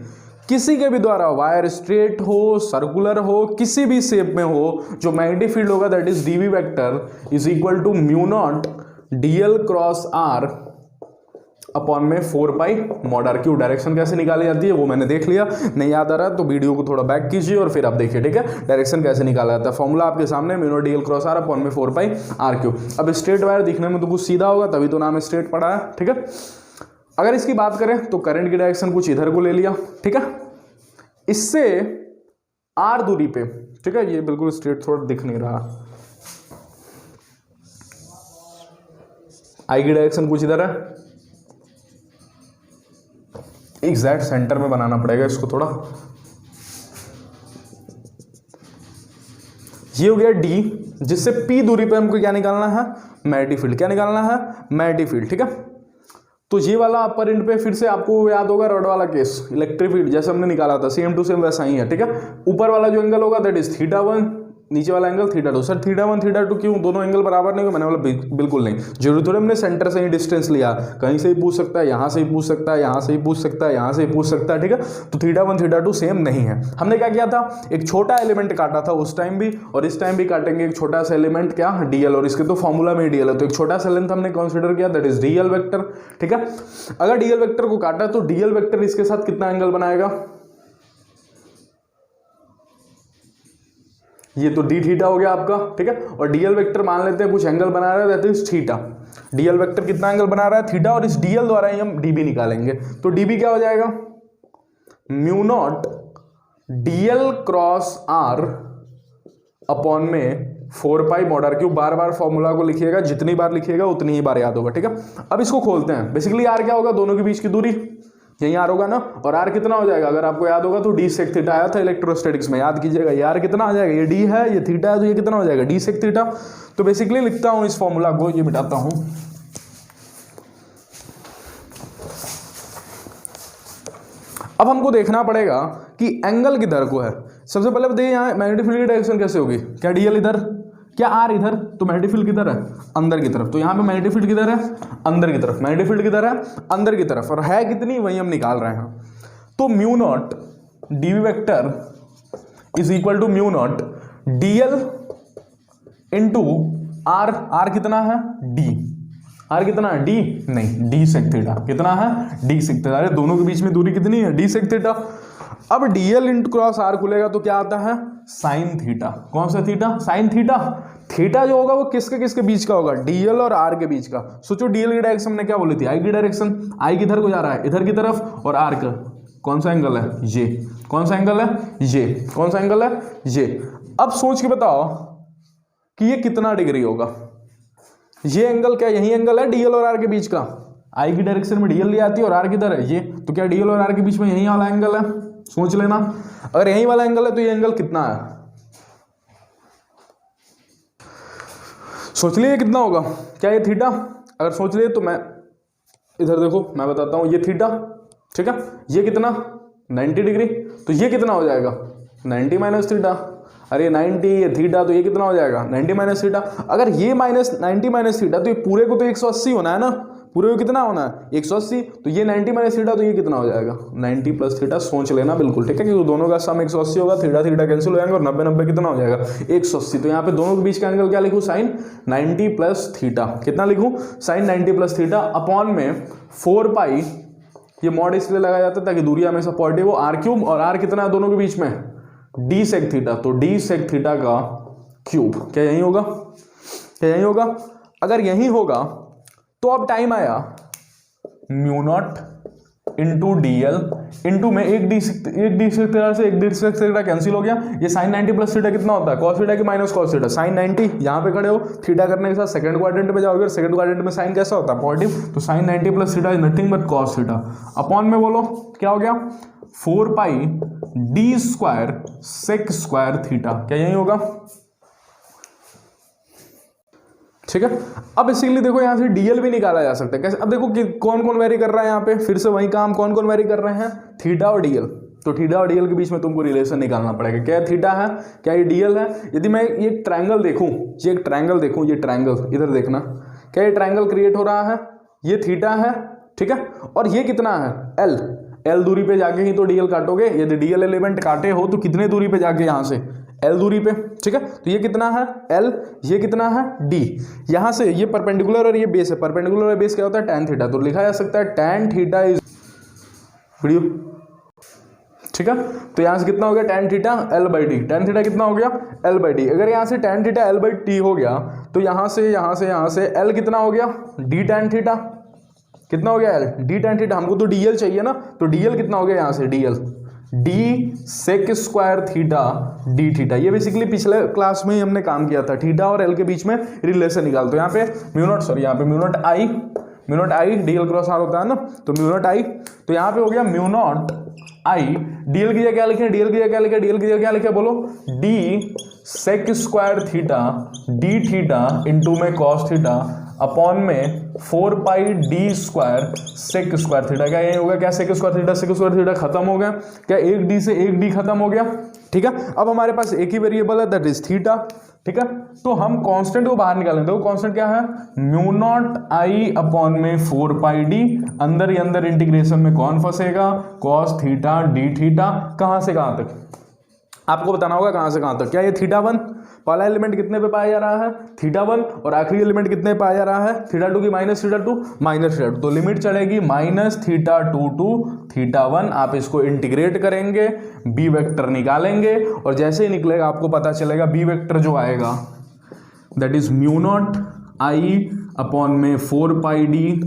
किसी के भी द्वारा वायर स्ट्रेट हो, सर्कुलर हो, किसी भी शेप में हो, जो मैग्नेटिक फील्ड होगा that is dv vector is equal to mu naught DL cross are upon में 4 pi mod are cube. Direction कैसे निकाली जाती है वो मैंने देख लिया, नहीं याद आ रहा तो वीडियो को थोड़ा बैक कीजिए और फिर आप देखिए। ठीक है, डायरेक्शन कैसे निकाला जाता है। फॉर्मूला आपके सामने, mu naught DL cross are upon में 4 पाई आर क्यूब। अब स्ट्रेट वायर दिखने में तो कुछ सीधा होगा, तभी तो नाम स्ट्रेट पड़ा है। ठीक है, अगर इसकी बात करें तो करंट की डायरेक्शन कुछ इधर को ले लिया। ठीक है, इससे आर दूरी पे, ठीक है, ये बिल्कुल स्ट्रेट थोड़ा दिख नहीं रहा, आई की डायरेक्शन कुछ इधर है, एग्जैक्ट सेंटर में बनाना पड़ेगा इसको थोड़ा। ये हो गया डी, जिससे पी दूरी पे हमको क्या निकालना है? Magnetic field. क्या निकालना है? Magnetic field. ठीक है, तो ये वाला अपर एंड पे फिर से आपको याद होगा रॉड वाला केस, इलेक्ट्रिक फील्ड जैसे हमने निकाला था, सेम टू सेम वैसा ही है। ठीक है, ऊपर वाला जो एंगल होगा दैट इज θ1, नीचे वाला एंगल θ2। सर θ1 θ2 क्यों? दोनों एंगल बराबर नहीं हो? मैंने बोला बिल्कुल नहीं, जरूरी थोड़े हमने सेंटर से ही डिस्टेंस लिया, कहीं से ही पूछ सकता है, यहाँ से ही पूछ सकता है, यहाँ से ही पूछ सकता है, यहाँ से ही पूछ सकता है। ठीक है, तो θ1 θ2 सेम नहीं है। हमने क्या किया था? एक छोटा एलिमेंट काटा था उस टाइम भी, और इस टाइम भी काटेंगे एक छोटा सा एलिमेंट, क्या? डीएल, और इसके तो फॉर्मूला में डीएल है, तो एक छोटा सा लेंथ हमने कंसिडर किया दैट इज डीएल वेक्टर। ठीक है, अगर डीएल वेक्टर को काटा तो डीएल वेक्टर इसके साथ कितना एंगल बनाएगा? ये तो डी थीटा हो गया आपका। ठीक है, और डीएल वेक्टर मान लेते हैं कुछ एंगल बना रहा है that is theta. DL vector कितना एंगल बना रहा है? थीटा, और इस डीएल द्वारा ही हम डीबी निकालेंगे। तो डीबी क्या हो जाएगा? Mu naught DL cross are upon में 4 पाई मॉड आर क्यूब। बार बार फॉर्मूला को लिखिएगा, जितनी बार लिखिएगा उतनी ही बार याद होगा। ठीक है, अब इसको खोलते हैं। बेसिकली आर क्या होगा? दोनों के बीच की दूरी, यही आर होगा ना, और आर कितना हो जाएगा, अगर आपको याद होगा तो डी सेक थीटा आया था इलेक्ट्रोस्टैटिक्स में, याद कीजिएगा। ये आर कितना आ जाएगा, ये डी है, ये थीटा है, तो ये कितना हो जाएगा, डी सेक थीटा। तो बेसिकली लिखता हूं इस फॉर्मूला को, ये मिटाता हूं। अब हमको देखना पड़ेगा कि एंगल किधर को है। सबसे पहले देखिए यहाँ मैग्नेटिक फील्ड की डायरेक्शन कैसे होगी, क्या डीएल इधर, क्या आर इधर, तो मैग्नेटिक फील्ड किधर है, अंदर की तरफ। तो यहाँ पे मैग्नेटिक फील्ड किधर है, अंदर की तरफ। मैग्नेटिक फील्ड किधर है, अंदर की तरफ, और है कितनी, वही हम निकाल रहे हैं। तो mu naught DV vector is equal to mu naught DL into R. R कितना है, डी। आर कितना है, डी नहीं, डी सेक थीटा। कितना है, डी सेक थीटा। अरे दोनों के बीच में दूरी कितनी है, डी सेक थीटा। अब डीएल इंटू क्रॉस आर खुलेगा तो क्या आता है, साइन थीटा। कौन सा थीटा, साइन थीटा। थीटा जो होगा वो किसके बीच का होगा, डीएल और आर के बीच का। सोचो डीएल की डायरेक्शन हमने क्या बोली थी, आई की डायरेक्शन। आई किधर को जा रहा है, इधर की तरफ, और आर का कौन सा एंगल है, ये। कौन सा एंगल है, ये। कौन सा एंगल है, ये। अब सोच के बताओ कि ये कितना डिग्री होगा। ये एंगल क्या, यही एंगल है डीएल और आर के बीच का। आई की डायरेक्शन में डीएल ले आती है और आर किधर है, ये। तो क्या डीएल और आर के बीच में यही वाला एंगल है, सोच लेना। अगर यही वाला एंगल है तो ये एंगल कितना है, सोच लिए कितना होगा, क्या ये थीटा। अगर सोच लिए तो मैं इधर देखो, मैं बताता हूं, ये थीटा, ठीक है। ये कितना, 90 डिग्री। तो ये कितना हो जाएगा, 90 माइनस थीटा। अरे 90 ये थीटा, तो ये कितना हो जाएगा, 90 माइनस थीटा। अगर ये -90 माइनस थीटा, तो ये पूरे को तो 180 होना है ना, पूरे को कितना होना है, 180। तो ये 90 माइनस थीटा, तो ये कितना हो जाएगा, 90 प्लस थीटा। सोच लेना बिल्कुल, ठीक है, क्योंकि दोनों का सम 180 होगा, थीटा थीटा कैंसिल हो जाएंगे, और 90 कितना हो जाएगा, 180। तो यहाँ पे दोनों के बीच का एंगल क्या लिखूँ, साइन 90 प्लस थीटा। कितना लिखूँ, साइन 90 प्लस थीटा अपॉन में 4 पाई, ये मॉड इसलिए लगाया जाता है ताकि दूरी हमेशा पॉजिटिव हो, आर क्यूब, और आर कितना है दोनों के बीच में, डी सेक थीटा। तो डी सेक थीटा का क्यूब। क्या यही होगा, क्या यही होगा। अगर यही होगा तो अब टाइम आया mu naught into DL into में एक डी सेक थीटा से एक डी सेक थीटा कैंसिल हो गया। ये साइन 90 प्लस थीटा कितना होता है, कॉस थीटा की माइनस कॉस थीटा। साइन 90 यहाँ पे खड़े हो, थीटा करने के साथ सेकंड क्वाड्रेंट में जाओगे, सेकंड क्वाड्रेंट में साइन कैसा होता है, पॉजिटिव। तो sine 90 plus theta is nothing but cos theta. Upon में बोलो क्या हो गया, 4 pi D square sec square theta. क्या यही होगा, ठीक है। अब बेसिकली देखो यहां से डीएल भी निकाला जा सकता है कैसे। अब देखो कि कौन कौन वेरी कर रहा है यहाँ पे, फिर से वही काम, कौन कौन वेरी कर रहे हैं, थीटा और डीएल। तो थीटा और डीएल के बीच में तुमको रिलेशन निकालना पड़ेगा, क्या थीटा है, क्या ये डीएल है। यदि मैं ये ट्रायंगल देखूं, ये एक ट्रायंगल देखूं, ये ट्रायंगल इधर देखना, क्या ये ट्रायंगल क्रिएट हो रहा है, ये थीटा है, ठीक है। और ये कितना है, एल। एल दूरी पे जाके ही तो डीएल काटोगे। यदि डीएल एलिमेंट काटे हो तो कितने दूरी पे जाके, यहां से एल दूरी पे, ठीक है। तो ये कितना है एल, ये कितना है डी। यहां से ये परपेंडिकुलर और ये बेस है, परपेंडिकुलर और बेस क्या होता है, tan थीटा। तो लिखा जा सकता है tan थीटा इज वीडियो, ठीक है। तो यहां से कितना हो गया tan theta L by D. tan theta कितना हो गया, एल बाई डी। अगर यहां से tan theta L by T हो गया तो यहां से एल कितना हो गया, डी tan थीटा। कितना हो गया एल, डी tan थीटा। हमको तो डीएल चाहिए ना, तो डीएल कितना हो गया यहां से, DL D sec square theta D theta. ये बेसिकली पिछले क्लास में ही हमने काम किया था, थीटा और एल के बीच में रिलेशन निकाल। तो यहाँ पे mu naught I DL cross R होता है ना, तो म्यू नॉट आई। तो यहाँ पे हो गया म्यू नॉट आई, डीएल की जगह क्या लिखे, डीएल की जगह क्या लिखे बोलो, D sec square theta D theta into में कॉस थीटा अपॉन में 4 pi D square sec square theta. क्या ये होगा, क्या सेक स्क्वायर थीटा खत्म हो गया, क्या एक डी से एक डी खत्म हो गया, ठीक है। अब हमारे पास एक ही वेरिएबल है, दैट इज थीटा, ठीक है। तो हम कांस्टेंट को बाहर निकालेंगे। तो कांस्टेंट क्या है, म्यू नॉट आई अपॉन में 4 पाई डी, अंदर ही अंदर इंटीग्रेशन में कौन फंसेगा, कॉस थीटा डी थीटा। कहां से कहां तक आपको बताना होगा, कहां से कहां तक। क्या ये थीटा 1 पहला एलिमेंट कितने पे पाया जा रहा है, थीटा 1, और आखिरी एलिमेंट कितने पे पाया जा रहा है, थीटा 2 की माइनस थीटा 2 माइनस थीटा 2। तो लिमिट चलेगी माइनस थीटा 2 टू थीटा 1। आप इसको इंटीग्रेट करेंगे, बी वेक्टर निकालेंगे, और जैसे ही निकलेगा आपको पता चलेगा बी वेक्टर जो आएगा that is mu naught I upon में 4 pi D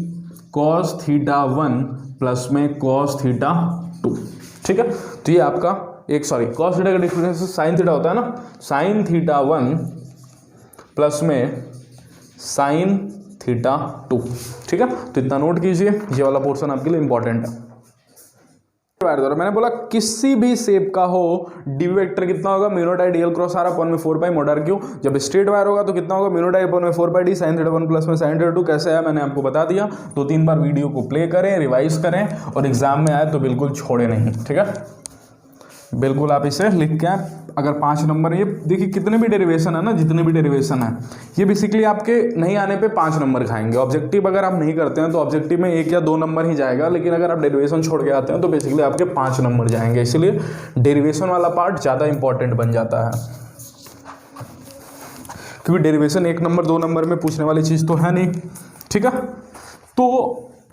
cos theta 1 plus में कॉस थीटा 2, ठीक है। तो ये आपका कॉस थीटा का डिफरेंस साइन थीटा होता है ना, साइन थीटा 1 प्लस में साइन थीटा 2, ठीक है। तो इतना नोट कीजिए, ये वाला पोर्शन आपके लिए इंपॉर्टेंट है। वायर द्वारा, मैंने बोला किसी भी शेप का हो डी वेक्टर कितना होगा, mu naught I D L cross are upon में 4 पाई mod r क्यू। जब स्ट्रेट वायर होगा तो कितना होगा, म्यू नॉट आई अपॉन में 4 pi D sine theta 1 plus में साइन थीटा 2। कैसे है मैंने आपको बता दिया, 2-3 बार वीडियो को प्ले करें, रिवाइज करें, और एग्जाम में आए तो बिल्कुल छोड़े नहीं, ठीक है। बिल्कुल आप इसे लिख के अगर 5 नंबर, ये देखिए कितने भी डेरिवेशन है ना, जितने भी डेरिवेशन है ये बेसिकली आपके नहीं आने पे 5 नंबर खाएंगे। ऑब्जेक्टिव अगर आप नहीं करते हैं तो ऑब्जेक्टिव में 1 या 2 नंबर ही जाएगा, लेकिन अगर आप डेरिवेशन छोड़ के आते हैं तो बेसिकली आपके 5 नंबर जाएंगे। इसलिए डेरिवेशन वाला पार्ट ज़्यादा इंपॉर्टेंट बन जाता है, क्योंकि डेरिवेशन 1 नंबर 2 नंबर में पूछने वाली चीज़ तो है नहीं, ठीक है। तो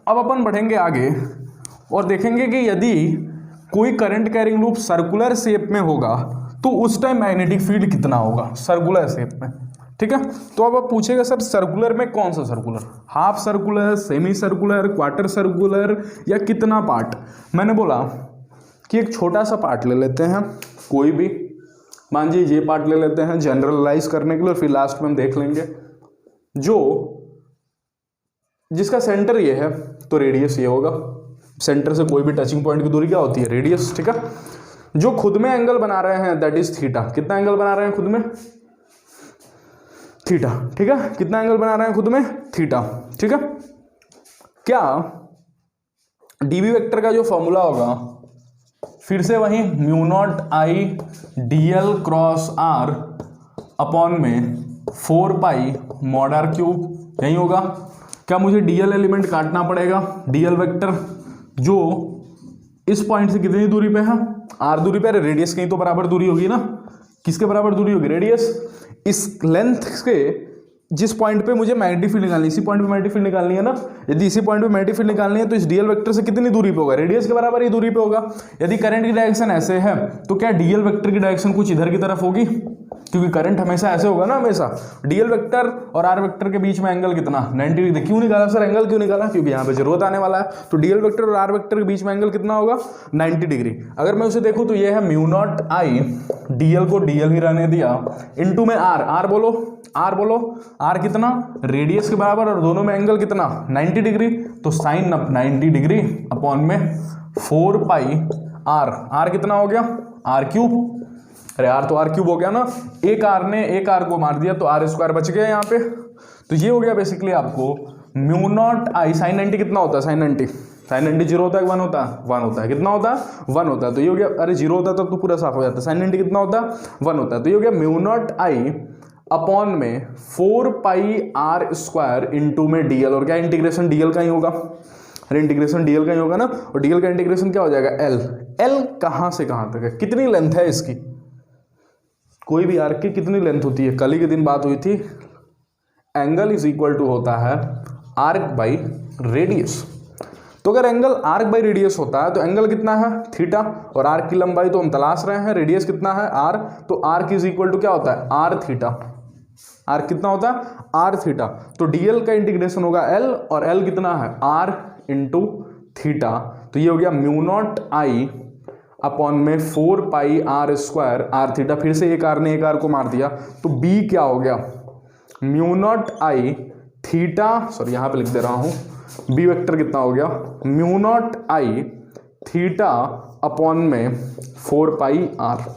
अब अपन बढ़ेंगे आगे और देखेंगे कि यदि कोई current carrying loop circular shape में होगा तो उस टाइम मैग्नेटिक फील्ड कितना होगा सर्कुलर शेप में, ठीक है। तो अब आप पूछेगा सर सर्कुलर में कौन सा circular, half circular, semi circular, quarter circular, या कितना पार्ट। मैंने बोला कि एक छोटा सा पार्ट ले लेते हैं, कोई भी, मान लीजिए ये पार्ट ले लेते हैं जनरलाइज करने के लिए, और फिर लास्ट में हम देख लेंगे जो जिसका सेंटर ये है तो रेडियस ये होगा। सेंटर से कोई भी टचिंग पॉइंट की दूरी क्या होती है, रेडियस, ठीक है। जो खुद में एंगल बना रहे हैं दैट इज थीटा। कितना एंगल बना रहे हैं खुद में, थीटा, ठीक है। कितना एंगल बना रहे हैं खुद में, थीटा, ठीक है। क्या डीवी वेक्टर का जो फॉर्मूला होगा फिर से वही mu naught I D L cross are upon में 4 पाई mod r क्यूब, यही होगा। क्या मुझे डीएल एलिमेंट काटना पड़ेगा, डीएल वेक्टर जो इस पॉइंट से कितनी दूरी पे है, आर दूरी पे है, रेडियस कहीं तो बराबर दूरी होगी ना, किसके बराबर दूरी होगी, रेडियस। इस लेंथ के जिस पॉइंट पे मुझे मैग्नेटिक फील्ड निकालनी है, इसी पॉइंट पे मैग्नेटिक फील्ड निकालनी है ना, यदि इसी पॉइंट पे मैग्नेटिक फील्ड निकालनी है तो इस डीएल वेक्टर से कितनी दूरी पे होगा, रेडियस के बराबर ही दूरी पे होगा। यदि करंट की डायरेक्शन ऐसे है तो क्या डीएल वेक्टर की डायरेक्शन कुछ इधर की तरफ होगी, क्योंकि करंट हमेशा ऐसे होगा ना, हमेशा डीएल वेक्टर और आर वेक्टर के बीच में एंगल कितना, 90 डिग्री। क्यों निकाला सर एंगल, क्यों निकाला, क्योंकि यहाँ पे जरूरत आने वाला है। तो डीएल वेक्टर और आर वेक्टर के बीच में एंगल कितना होगा, 90 डिग्री। अगर मैं उसे देखूं तो ये है म्यू नॉट आई, डीएल को डीएल ही रहने दिया, इनटू में आर, आर बोलो, आर बोलो, आर कितना, रेडियस के बराबर, और दोनों में एंगल कितना, 90 डिग्री। तो साइन अप 90 डिग्री अपॉन में 4 पाई आर, आर कितना हो गया, आर क्यूब। अरे आर तो आर क्यूब हो गया ना, एक आर ने एक आर को मार दिया तो आर स्क्वायर बच गया यहाँ पे। तो ये हो गया बेसिकली आपको म्यू नॉट आई, साइन 90 कितना होता है, साइन 90, साइन 90 जीरो होता है, 1 होता है, 1 होता है, कितना होता है, 1 होता है। तो ये हो गया, अरे जीरो होता है तो पूरा साफ हो जाता है, साइन 90 कितना होता है, 1 होता है। तो ये हो गया म्यू नॉट आई अपॉन में 4 पाई आर स्क्वायर इंटू में डीएल, और क्या इंटीग्रेशन डीएल का ही होगा, अरे इंटीग्रेशन डीएल का ही होगा ना, और डीएल का इंटीग्रेशन क्या हो जाएगा, एल। एल कहाँ से कहाँ तक है, कितनी लेंथ है इसकी, कोई भी आर्क की कितनी लेंथ होती है, कल ही के दिन बात हुई थी, एंगल इज इक्वल टू होता है आर्क बाई रेडियस। तो अगर एंगल आर्क बाई रेडियस होता है तो एंगल कितना है, थीटा, और आर्क की लंबाई तो हम तलाश रहे हैं, रेडियस कितना है, आर, तो आर्क इज इक्वल टू क्या होता है, आर थीटा। आर्क कितना होता है, आर थीटा। तो डीएल का इंटीग्रेशन होगा एल, और एल कितना है, आर इंटू थीटा। तो ये हो गया म्यू नॉट आई अपॉन में 4 pi are square are theta. फिर से एक आर ने एक आर को मार दिया तो बी क्या हो गया, म्यू नॉट आई थीटा, सॉरी यहाँ पे लिख दे रहा हूँ, बी वेक्टर कितना हो गया, म्यू नॉट आई थीटा अपॉन में 4 पाई आर।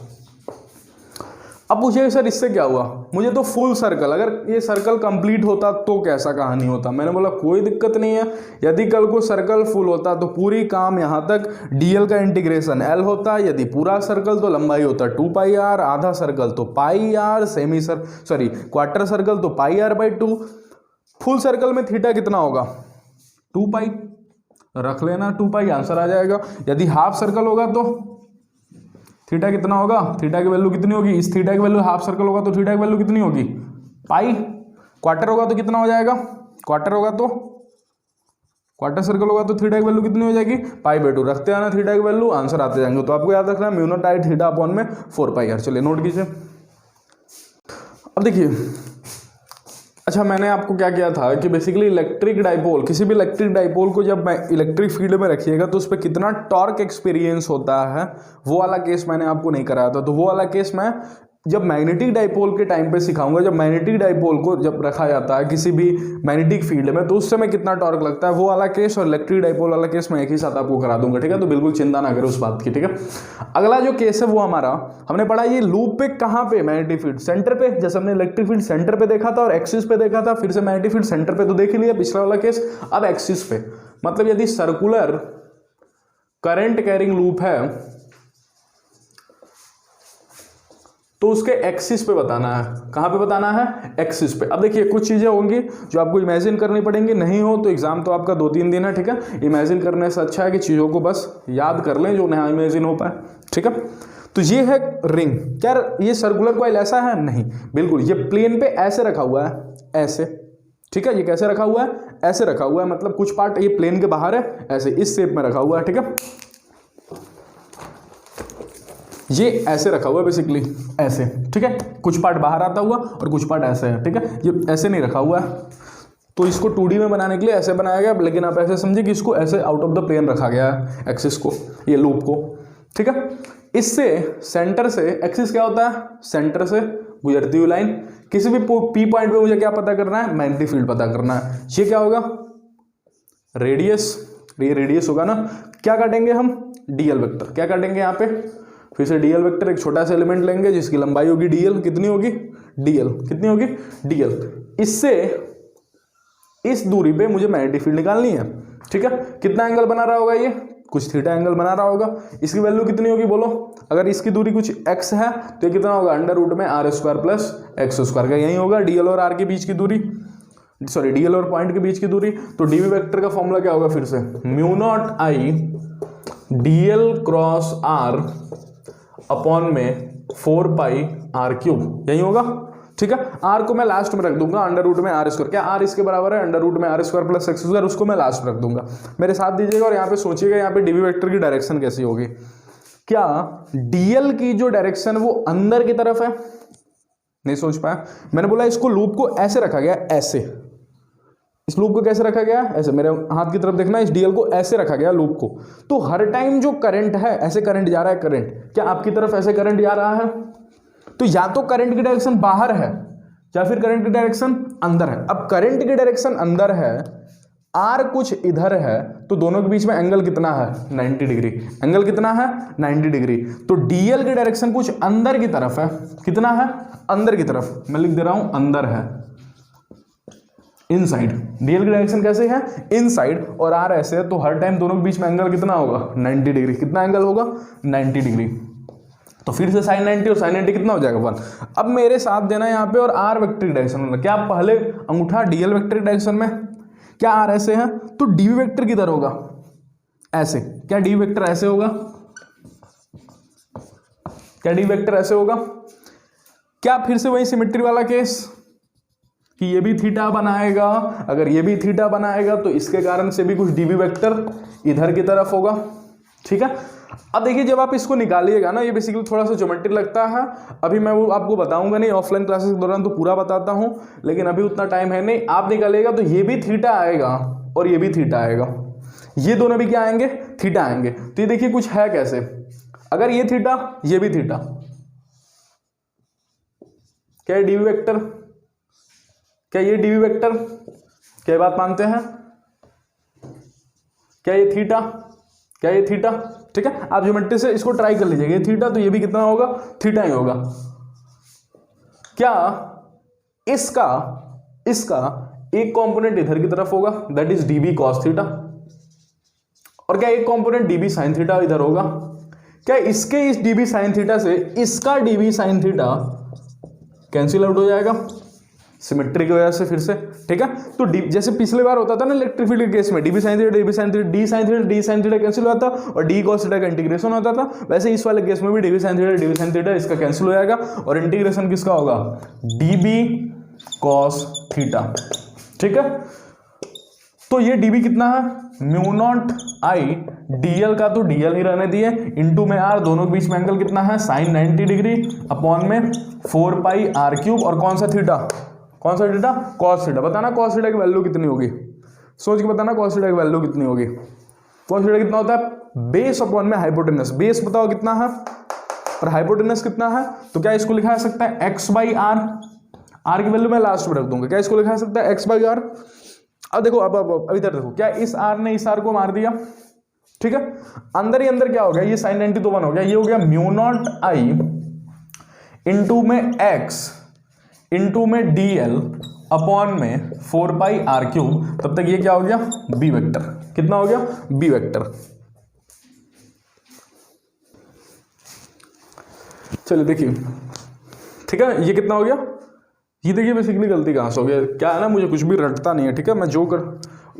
अब पूछिए सर इससे क्या हुआ, मुझे तो फुल सर्कल, अगर ये सर्कल कंप्लीट होता तो कैसा कहानी होता। मैंने बोला कोई दिक्कत नहीं है, यदि कल को सर्कल फुल होता तो पूरी काम यहाँ तक डीएल का इंटीग्रेशन एल होता, यदि पूरा सर्कल तो लंबाई होता 2 पाई आर, आधा सर्कल तो पाई आर, सेमी क्वार्टर सर्कल तो पाई आर बाई 2। फुल सर्कल में थीटा कितना होगा, 2 पाई, रख लेना 2 पाई, आंसर आ जाएगा। यदि हाफ सर्कल होगा तो थीटा कितना होगा, थीटा की वैल्यू कितनी होगी, इस थीटा की वैल्यू, हाफ सर्कल होगा तो थीटा की वैल्यू कितनी होगी, पाई। क्वार्टर होगा तो कितना हो जाएगा, क्वार्टर होगा तो, क्वार्टर सर्कल होगा तो थीटा की वैल्यू कितनी हो जाएगी, पाई बाई 2। रखते हैं ना थीटा की वैल्यू, आंसर आते जाएंगे। तो आपको याद रखना है म्यू नॉट आई थीटा अपॉन में 4 पाई आर। चलिए नोट कीजिए। अब देखिए, अच्छा मैंने आपको क्या किया था कि बेसिकली इलेक्ट्रिक डाइपोल, किसी भी इलेक्ट्रिक डाइपोल को जब इलेक्ट्रिक फील्ड में रखिएगा तो उस पर कितना टॉर्क एक्सपीरियंस होता है वो वाला केस मैंने आपको नहीं कराया था। तो वो वाला केस मैं जब मैग्नेटिक डाइपोल के टाइम पे सिखाऊंगा, जब मैग्नेटिक डाइपोल को जब रखा जाता है किसी भी मैग्नेटिक फील्ड में, तो उस समय कितना टॉर्क लगता है वो वाला केस और इलेक्ट्रिक डाइपोल वाला केस मैं एक ही साथ आपको करा दूंगा, ठीक है। तो बिल्कुल चिंता ना करें उस बात की, ठीक है। अगला जो केस है वो हमारा हमने पढ़ा, ये लूप पे कहाँ पे, मैग्नेटिक फील्ड सेंटर पे, जैसे हमने इलेक्ट्रिक फील्ड सेंटर पे देखा था और एक्सिस पे देखा था, फिर से मैग्नेटिक फील्ड सेंटर पे तो देख लिया पिछला वाला केस, अब एक्सिस पे, मतलब यदि सर्कुलर करंट कैरिंग लूप है तो उसके एक्सिस पे बताना है। कहां पे बताना है? एक्सिस पे। अब देखिए कुछ चीजें होंगी जो आपको इमेजिन करनी पड़ेंगी, नहीं हो तो एग्जाम तो आपका 2-3 दिन है, ठीक है। इमेजिन करने से अच्छा है कि चीजों को बस याद कर लें जो नया इमेजिन हो पाए, ठीक है। तो ये है रिंग, क्या ये सर्कुलर कॉइल ऐसा है? नहीं, बिल्कुल ये प्लेन पे ऐसे रखा हुआ है, ऐसे, ठीक है। ये कैसे रखा हुआ है? ऐसे रखा हुआ है, मतलब कुछ पार्ट ये प्लेन के बाहर है, ऐसे इस शेप में रखा हुआ है, ठीक है। ये ऐसे रखा हुआ है बेसिकली, ऐसे, ठीक है। कुछ पार्ट बाहर आता हुआ और कुछ पार्ट ऐसे है, ठीक है। ये ऐसे नहीं रखा हुआ है, तो इसको 2D में बनाने के लिए ऐसे बनाया गया, लेकिन आप ऐसे समझिए कि इसको ऐसे आउट ऑफ द प्लेन रखा गया है एक्सिस को, ये लूप को, ठीक है। इससे सेंटर से, एक्सिस क्या होता है? सेंटर से गुजरती हुई लाइन। किसी भी पी पॉइंट पे मुझे क्या पता करना है? मैग्नेटिक फील्ड पता करना है। ये क्या होगा? रेडियस, ये रेडियस होगा ना। क्या काटेंगे हम? DL vector. क्या काटेंगे यहाँ पे? फिर से डीएल वेक्टर, एक छोटा सा एलिमेंट लेंगे जिसकी लंबाई होगी डीएल, कितनी होगी? डीएल, कितनी होगी? डीएल। इससे इस दूरी पे मुझे मैग्नेटिक फील्ड निकालनी है, ठीक है। कितना एंगल बना रहा होगा ये? कुछ थीटा एंगल बना रहा होगा। इसकी वैल्यू कितनी होगी बोलो? अगर इसकी दूरी कुछ x है तो ये कितना होगा? अंडर रूट में r square plus X square का, यही होगा डीएल और r के बीच की दूरी, सॉरी डीएल और पॉइंट के बीच की दूरी। तो डीवी वेक्टर का फॉर्मूला क्या होगा? फिर से mu naught I DL cross r upon में 4 पाई r क्यूब, यही होगा, ठीक है। r को मैं लास्ट में रख दूंगा, अंडर रूट में r स्क्वायर, क्या r इसके बराबर है? अंडर रूट में r square plus X square, उसको मैं लास्ट में रख दूंगा। मेरे साथ दीजिएगा और यहाँ पे सोचिएगा यहाँ पे डीवी वेक्टर की डायरेक्शन कैसी होगी। क्या डीएल की जो डायरेक्शन वो अंदर की तरफ है? नहीं सोच पाया। मैंने बोला इसको लूप को ऐसे रखा गया, ऐसे, इस लूप को कैसे रखा गया? ऐसे, मेरे हाथ की तरफ देखना, इस डीएल को ऐसे रखा गया लूप को। तो हर टाइम जो करंट है, ऐसे करंट जा रहा है, करंट क्या आपकी तरफ ऐसे करंट जा रहा है? तो या तो करंट की डायरेक्शन बाहर है या फिर करंट की डायरेक्शन अंदर है। अब करंट की डायरेक्शन अंदर है, आर कुछ इधर है, तो दोनों के बीच में एंगल कितना है? 90 डिग्री। एंगल कितना है? 90 डिग्री। तो डीएल की डायरेक्शन कुछ अंदर की तरफ है, कितना है? अंदर की तरफ। मैं लिख दे रहा हूं अंदर है, इनसाइड। डीएल की डायरेक्शन कैसे है? इनसाइड, और आर ऐसे है, तो हर टाइम दोनों के बीच में एंगल कितना होगा? 90 डिग्री। कितना एंगल होगा? 90 डिग्री। तो फिर से साइन 90 और साइन 90 कितना हो जाएगा? 1। अब मेरे साथ देना यहाँ पे, और आर वेक्टर डायरेक्शन में, क्या पहले अंगूठा डीएल वेक्टर डायरेक्शन में, क्या आर ऐसे है तो डीवी वेक्टर किधर होगा? ऐसे। क्या डीवी वेक्टर ऐसे होगा? क्या डीवी वेक्टर ऐसे होगा? क्या फिर से वही सिमेट्री वाला केस कि ये भी थीटा बनाएगा? अगर ये भी थीटा बनाएगा तो इसके कारण से भी कुछ डीवी वेक्टर इधर की तरफ होगा, ठीक है। अब देखिए जब आप इसको निकालिएगा ना, ये बेसिकली थोड़ा सा ज्योमेट्री लगता है, अभी मैं वो आपको बताऊंगा नहीं, ऑफलाइन क्लासेस के दौरान तो पूरा बताता हूं, लेकिन अभी उतना टाइम है नहीं। आप निकालिएगा तो ये भी थीटा आएगा और ये भी थीटा आएगा, ये दोनों भी क्या आएंगे? थीटा आएंगे। तो ये देखिए कुछ है कैसे, अगर ये थीटा, ये भी थीटा, क्या ये डीवी वेक्टर? क्या ये डीवी वेक्टर? क्या बात मानते हैं? क्या ये थीटा? क्या ये थीटा? ठीक है, आप ज्योमेट्री से इसको ट्राई कर लीजिएगा। ये थीटा, तो ये भी कितना होगा? थीटा ही होगा। क्या इसका एक कंपोनेंट इधर की तरफ होगा, that is dB cos theta, और क्या एक कंपोनेंट डीबी साइन थीटा इधर होगा? क्या इसके इस डीबी साइन थीटा से इसका dB sine theta cancel out हो जाएगा सिमेट्री की वजह से फिर से, ठीक है। तो जैसे पिछले बार होता था ना इलेक्ट्रिक फील्ड के केस में, dB sine theta, dB sine theta, D sine theta, D sine theta cancel होता था और डी कॉस थीटा का इंटीग्रेशन होता था, वैसे इस वाले केस में भी dB sine theta, dB sine theta इसका कैंसिल हो जाएगा और इंटीग्रेशन किसका होगा? डीबी कॉस थीटा, ठीक है। तो ये डीबी कितना है? म्यू नॉट आई डीएल का, तो डीएल ही रहने दिए, इनटू में आर, दोनों के बीच में एंगल कितना है? साइन 90 डिग्री अपॉन में 4 पाई आर क्यूब, और कौन सा थीटा? कौन सा थीटा? Cos theta. बताना कॉस थीटा की वैल्यू कितनी होगी, सोच के बताना कॉस थीटा की वैल्यू कितनी होगी। कॉस थीटा कितना होता है? बेस अपॉन में हाइपोटेनस। बेस बताओ कितना है? पर हाइपोटेनस कितना है, तो क्या इसको लिखा जा सकता है x बाई आर, आर की वैल्यू मैं लास्ट में रख दूंगा, क्या इसको लिखा जा सकता है x बाई आर। अब देखो अब इधर देखो, क्या इस आर ने इस आर को मार दिया, ठीक है, अंदर ही अंदर क्या हो गया, ये साइन 90 तो 1 हो गया, ये हो गया म्यू नॉट आई इंटू में x इंटू में dl अपॉन में 4 पाई आर क्यूब, तब तक ये क्या हो गया b वेक्टर, कितना हो गया b वेक्टर। चलिए देखिए, ठीक है, ये कितना हो गया, ये देखिए बेसिकली गलती कहाँ से हो गया, क्या है ना मुझे कुछ भी रटता नहीं है, ठीक है, मैं जो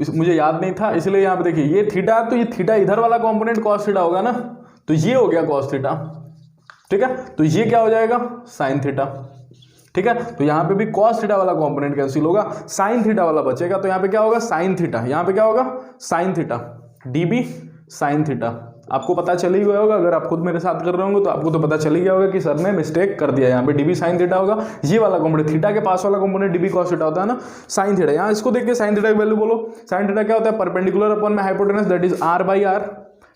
मुझे याद नहीं था, इसलिए यहाँ पे देखिए ये थीटा, तो ये थीटा इधर वाला कंपोनेंट कॉस थीटा होगा ना, तो ये हो गया कॉस थीटा, ठीक है, तो ये क्या हो जाएगा साइन थीटा, ठीक है, तो यहाँ पे भी कॉस थीटा वाला कंपोनेंट कैंसिल होगा, साइन थीटा वाला बचेगा, तो यहाँ पे क्या होगा साइन थीटा, यहाँ पे क्या होगा sine theta, dB sine theta. आपको पता चल ही गया होगा, अगर आप खुद मेरे साथ कर रहे होंगे तो आपको तो पता चल ही गया होगा कि सर ने मिस्टेक कर दिया, यहाँ पे डीबी साइन थीटा होगा, ये वाला कंपोनेंट थीटा के पास वाला कंपोनेंट डीबी कॉस थीटा होता है ना, साइन थीटा। यहाँ इसको देखिए साइन थीटा की वैल्यू बोलो, साइन थीटा क्या होता है परपेंडिकुलर अपॉन में hypotenuse, that is R by R,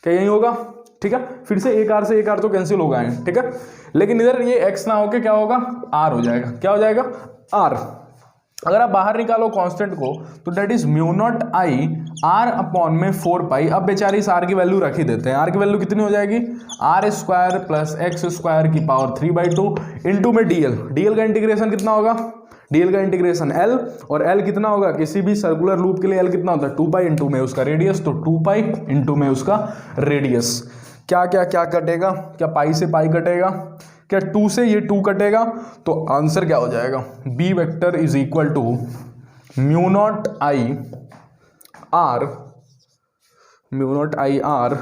क्या यही होगा, ठीक है, फिर से एक आर से एक आर तो कैंसिल हो गए, ठीक है, लेकिन इधर ये एक्स ना होके क्या होगा आर हो जाएगा, क्या हो जाएगा आर। अगर आप बाहर निकालो कांस्टेंट को तो that is mu naught I are upon में 4 पाई। अब बेचारे इस आर की वैल्यू रख ही देते हैं, आर की वैल्यू कितनी हो जाएगी R square plus X square की पावर 3/2 इंटू में डीएल, डीएल का इंटीग्रेशन कितना होगा, डीएल का इंटीग्रेशन एल, और एल कितना होगा किसी भी सर्कुलर लूप के लिए एल कितना होता है 2 पाई इंटू में उसका रेडियस, तो 2 पाई इंटू में उसका रेडियस। क्या क्या क्या कटेगा, क्या पाई से पाई कटेगा, क्या 2 से ये 2 कटेगा, तो आंसर क्या हो जाएगा B vector is equal to mu naught I R, mu naught I R,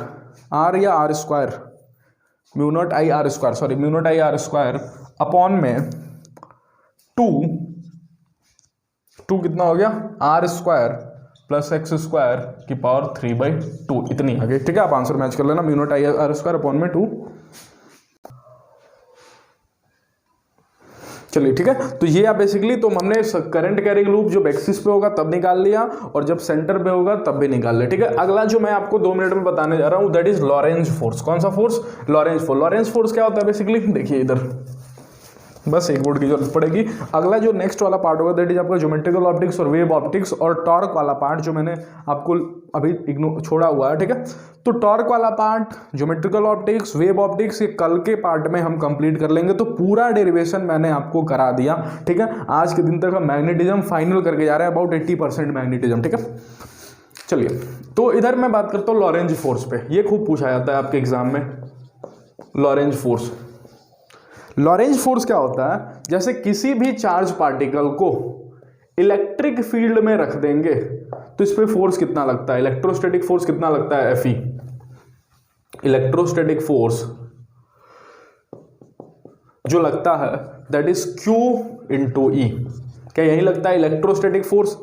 R या R square, mu naught I R square, sorry mu naught I R square upon में 2 कितना हो गया R square plus X square की power 3/2, इतनी आ गई, ठीक है। आप आंसर मैच कर लेना, mu naught I R square upon में 2। चलिए ठीक है, तो ये आप बेसिकली तो हमने करंट कैरिंग लूप जब एक्सिस पे होगा तब निकाल लिया और जब सेंटर पे होगा तब भी निकाल लिया, ठीक है। अगला जो मैं आपको 2 मिनट में बताने जा रहा हूं दैट इज लॉरेंज फोर्स। कौन सा force, Lorentz force. Lorentz force क्या होता है बेसिकली, देखिए इधर बस एक बोर्ड की जरूरत पड़ेगी। अगला जो नेक्स्ट वाला पार्ट होगा दैट इज आपका ज्योमेट्रिकल ऑप्टिक्स और वेव ऑप्टिक्स और टॉर्क वाला पार्ट जो मैंने आपको अभी इग्नोर छोड़ा हुआ है, ठीक है। तो टॉर्क वाला part, geometrical optics, wave optics, ये कल के पार्ट में हम कंप्लीट कर लेंगे। तो पूरा डेरिवेशन मैंने आपको करा दिया, ठीक है। आज के दिन तक हम मैग्नेटिज्म फाइनल करके जा रहे हैं, अबाउट 80% मैग्नेटिज्म, ठीक है। चलिए, तो इधर मैं बात करता हूँ लॉरेंज फोर्स पे। ये खूब पूछा जाता है आपके एग्जाम में, लॉरेंज फोर्स। लॉरेंज फोर्स क्या होता है, जैसे किसी भी चार्ज पार्टिकल को इलेक्ट्रिक फील्ड में रख देंगे तो इस पे फोर्स कितना लगता है, इलेक्ट्रोस्टैटिक फोर्स कितना लगता है, Fe। इलेक्ट्रोस्टैटिक फोर्स जो लगता है that is Q into E। क्या यही लगता है इलेक्ट्रोस्टैटिक फोर्स।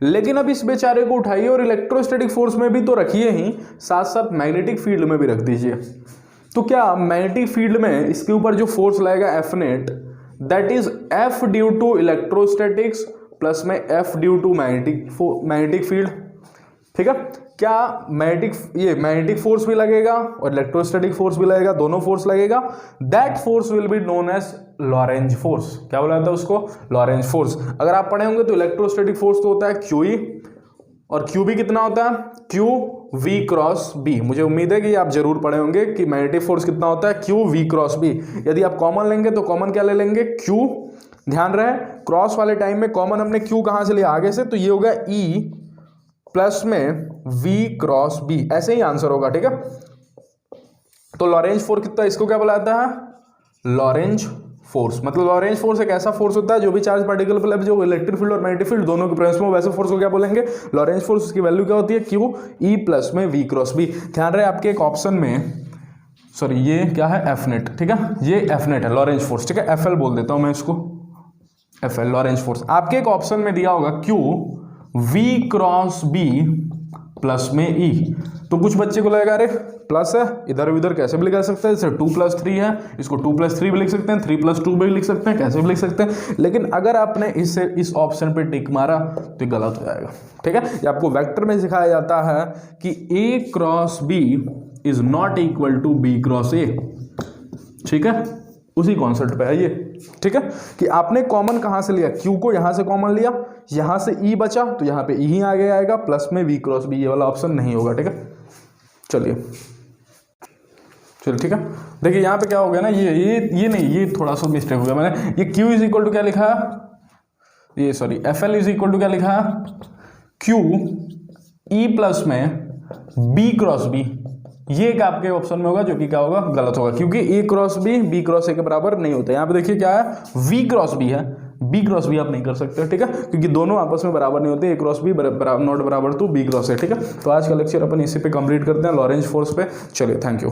लेकिन अब इस बेचारे को उठाइए और इलेक्ट्रोस्टैटिक फोर्स में भी तो रखिए ही, साथ साथ मैग्नेटिक फील्ड में भी रख दीजिए। तो क्या मैग्नेटिक फील्ड में इसके ऊपर जो फोर्स लगेगा F net that is F due to electrostatics plus में F due to magnetic field, ठीक है। क्या मैग्नेटिक फोर्स भी लगेगा और इलेक्ट्रोस्टैटिक फोर्स भी लगेगा, दोनों फोर्स लगेगा। That force will be known as Lorentz force. क्या बोला जाता है उसको, लॉरेंज फोर्स। अगर आप पढ़े होंगे तो इलेक्ट्रोस्टैटिक फोर्स तो होता है QE और QB कितना होता है QV क्रॉस B। मुझे उम्मीद है कि आप जरूर पढ़े होंगे कि मैग्नेटिक फोर्स कितना होता है QV क्रॉस B। यदि आप कॉमन लेंगे तो कॉमन क्या ले लेंगे Q। ध्यान रहे क्रॉस वाले टाइम में कॉमन हमने Q कहां से लिया, आगे से, तो ये होगा E प्लस में V क्रॉस B, ऐसे ही आंसर होगा, ठीक है। तो लॉरेंज फोर्स कितना, इसको क्या बोला जाता है लॉरेंज फोर्स। मतलब लॉरेंज फोर्स एक ऐसा फोर्स होता है जो भी चार्ज पार्टिकल पर जो इलेक्ट्रिक फील्ड और मैग्नेटिक फील्ड दोनों के प्रेजेंस में, वैसे फोर्स को क्या बोलेंगे लॉरेंज फोर्स। उसकी वैल्यू क्या होती है Q E प्लस में V क्रॉस B। ध्यान रहे आपके एक ऑप्शन में, सॉरी ये क्या है F नेट, ठीक है, ये F नेट है लॉरेंज फोर्स, ठीक है। FL बोल देता हूं मैं इसको, FL लॉरेंज फोर्स। आपके एक ऑप्शन में दिया होगा Q V cross B plus में E। तो कुछ बच्चे को लगेगा अरे प्लस है, इधर उधर कैसे भी लिखा सकते हैं, जैसे 2 + 3 है, इसको 2 + 3 भी लिख सकते हैं, 3 + 2 भी लिख सकते हैं, कैसे भी लिख सकते हैं। लेकिन अगर आपने इस ऑप्शन पे टिक मारा तो ये गलत हो जाएगा, ठीक है। ये आपको वेक्टर में सिखाया जाता है कि A cross B is not equal to B cross A। ठीक है, उसी कॉन्सेप्ट पे है ये। ठीक है, कि आपने कॉमन कहाँ से लिया, Q को यहाँ से कॉमन लिया, यहाँ से E बचा तो यहाँ पे E ही आगे आएगा, प्लस में V क्रॉस B, ये वाला ऑप्शन नहीं होगा। ठीक है, चलिए ठीक है, देखिए यहाँ पे क्या हो गया ना, ये नहीं, ये थोड़ा सा मिस्टेक हो गया मैंने, ये Q इज इक्वल टू क्या लिखा है, ये sorry FL is equal to क्या लिखा है, Q E प्लस में B क्रॉस B, ये एक आपके ऑप्शन में होगा जो कि क्या होगा, गलत होगा, क्योंकि A cross B B cross A के बराबर नहीं होता। यहाँ पे देखिए क्या है, V क्रॉस B है, B क्रॉस B आप नहीं कर सकते। ठीक है, क्योंकि दोनों आपस में बराबर नहीं होते, A क्रॉस B नॉट बराबर टू B क्रॉस A। ठीक है, तो आज का लेक्चर अपन इसी पे कंप्लीट करते हैं, लॉरेंज फोर्स पे। चलिए, थैंक यू।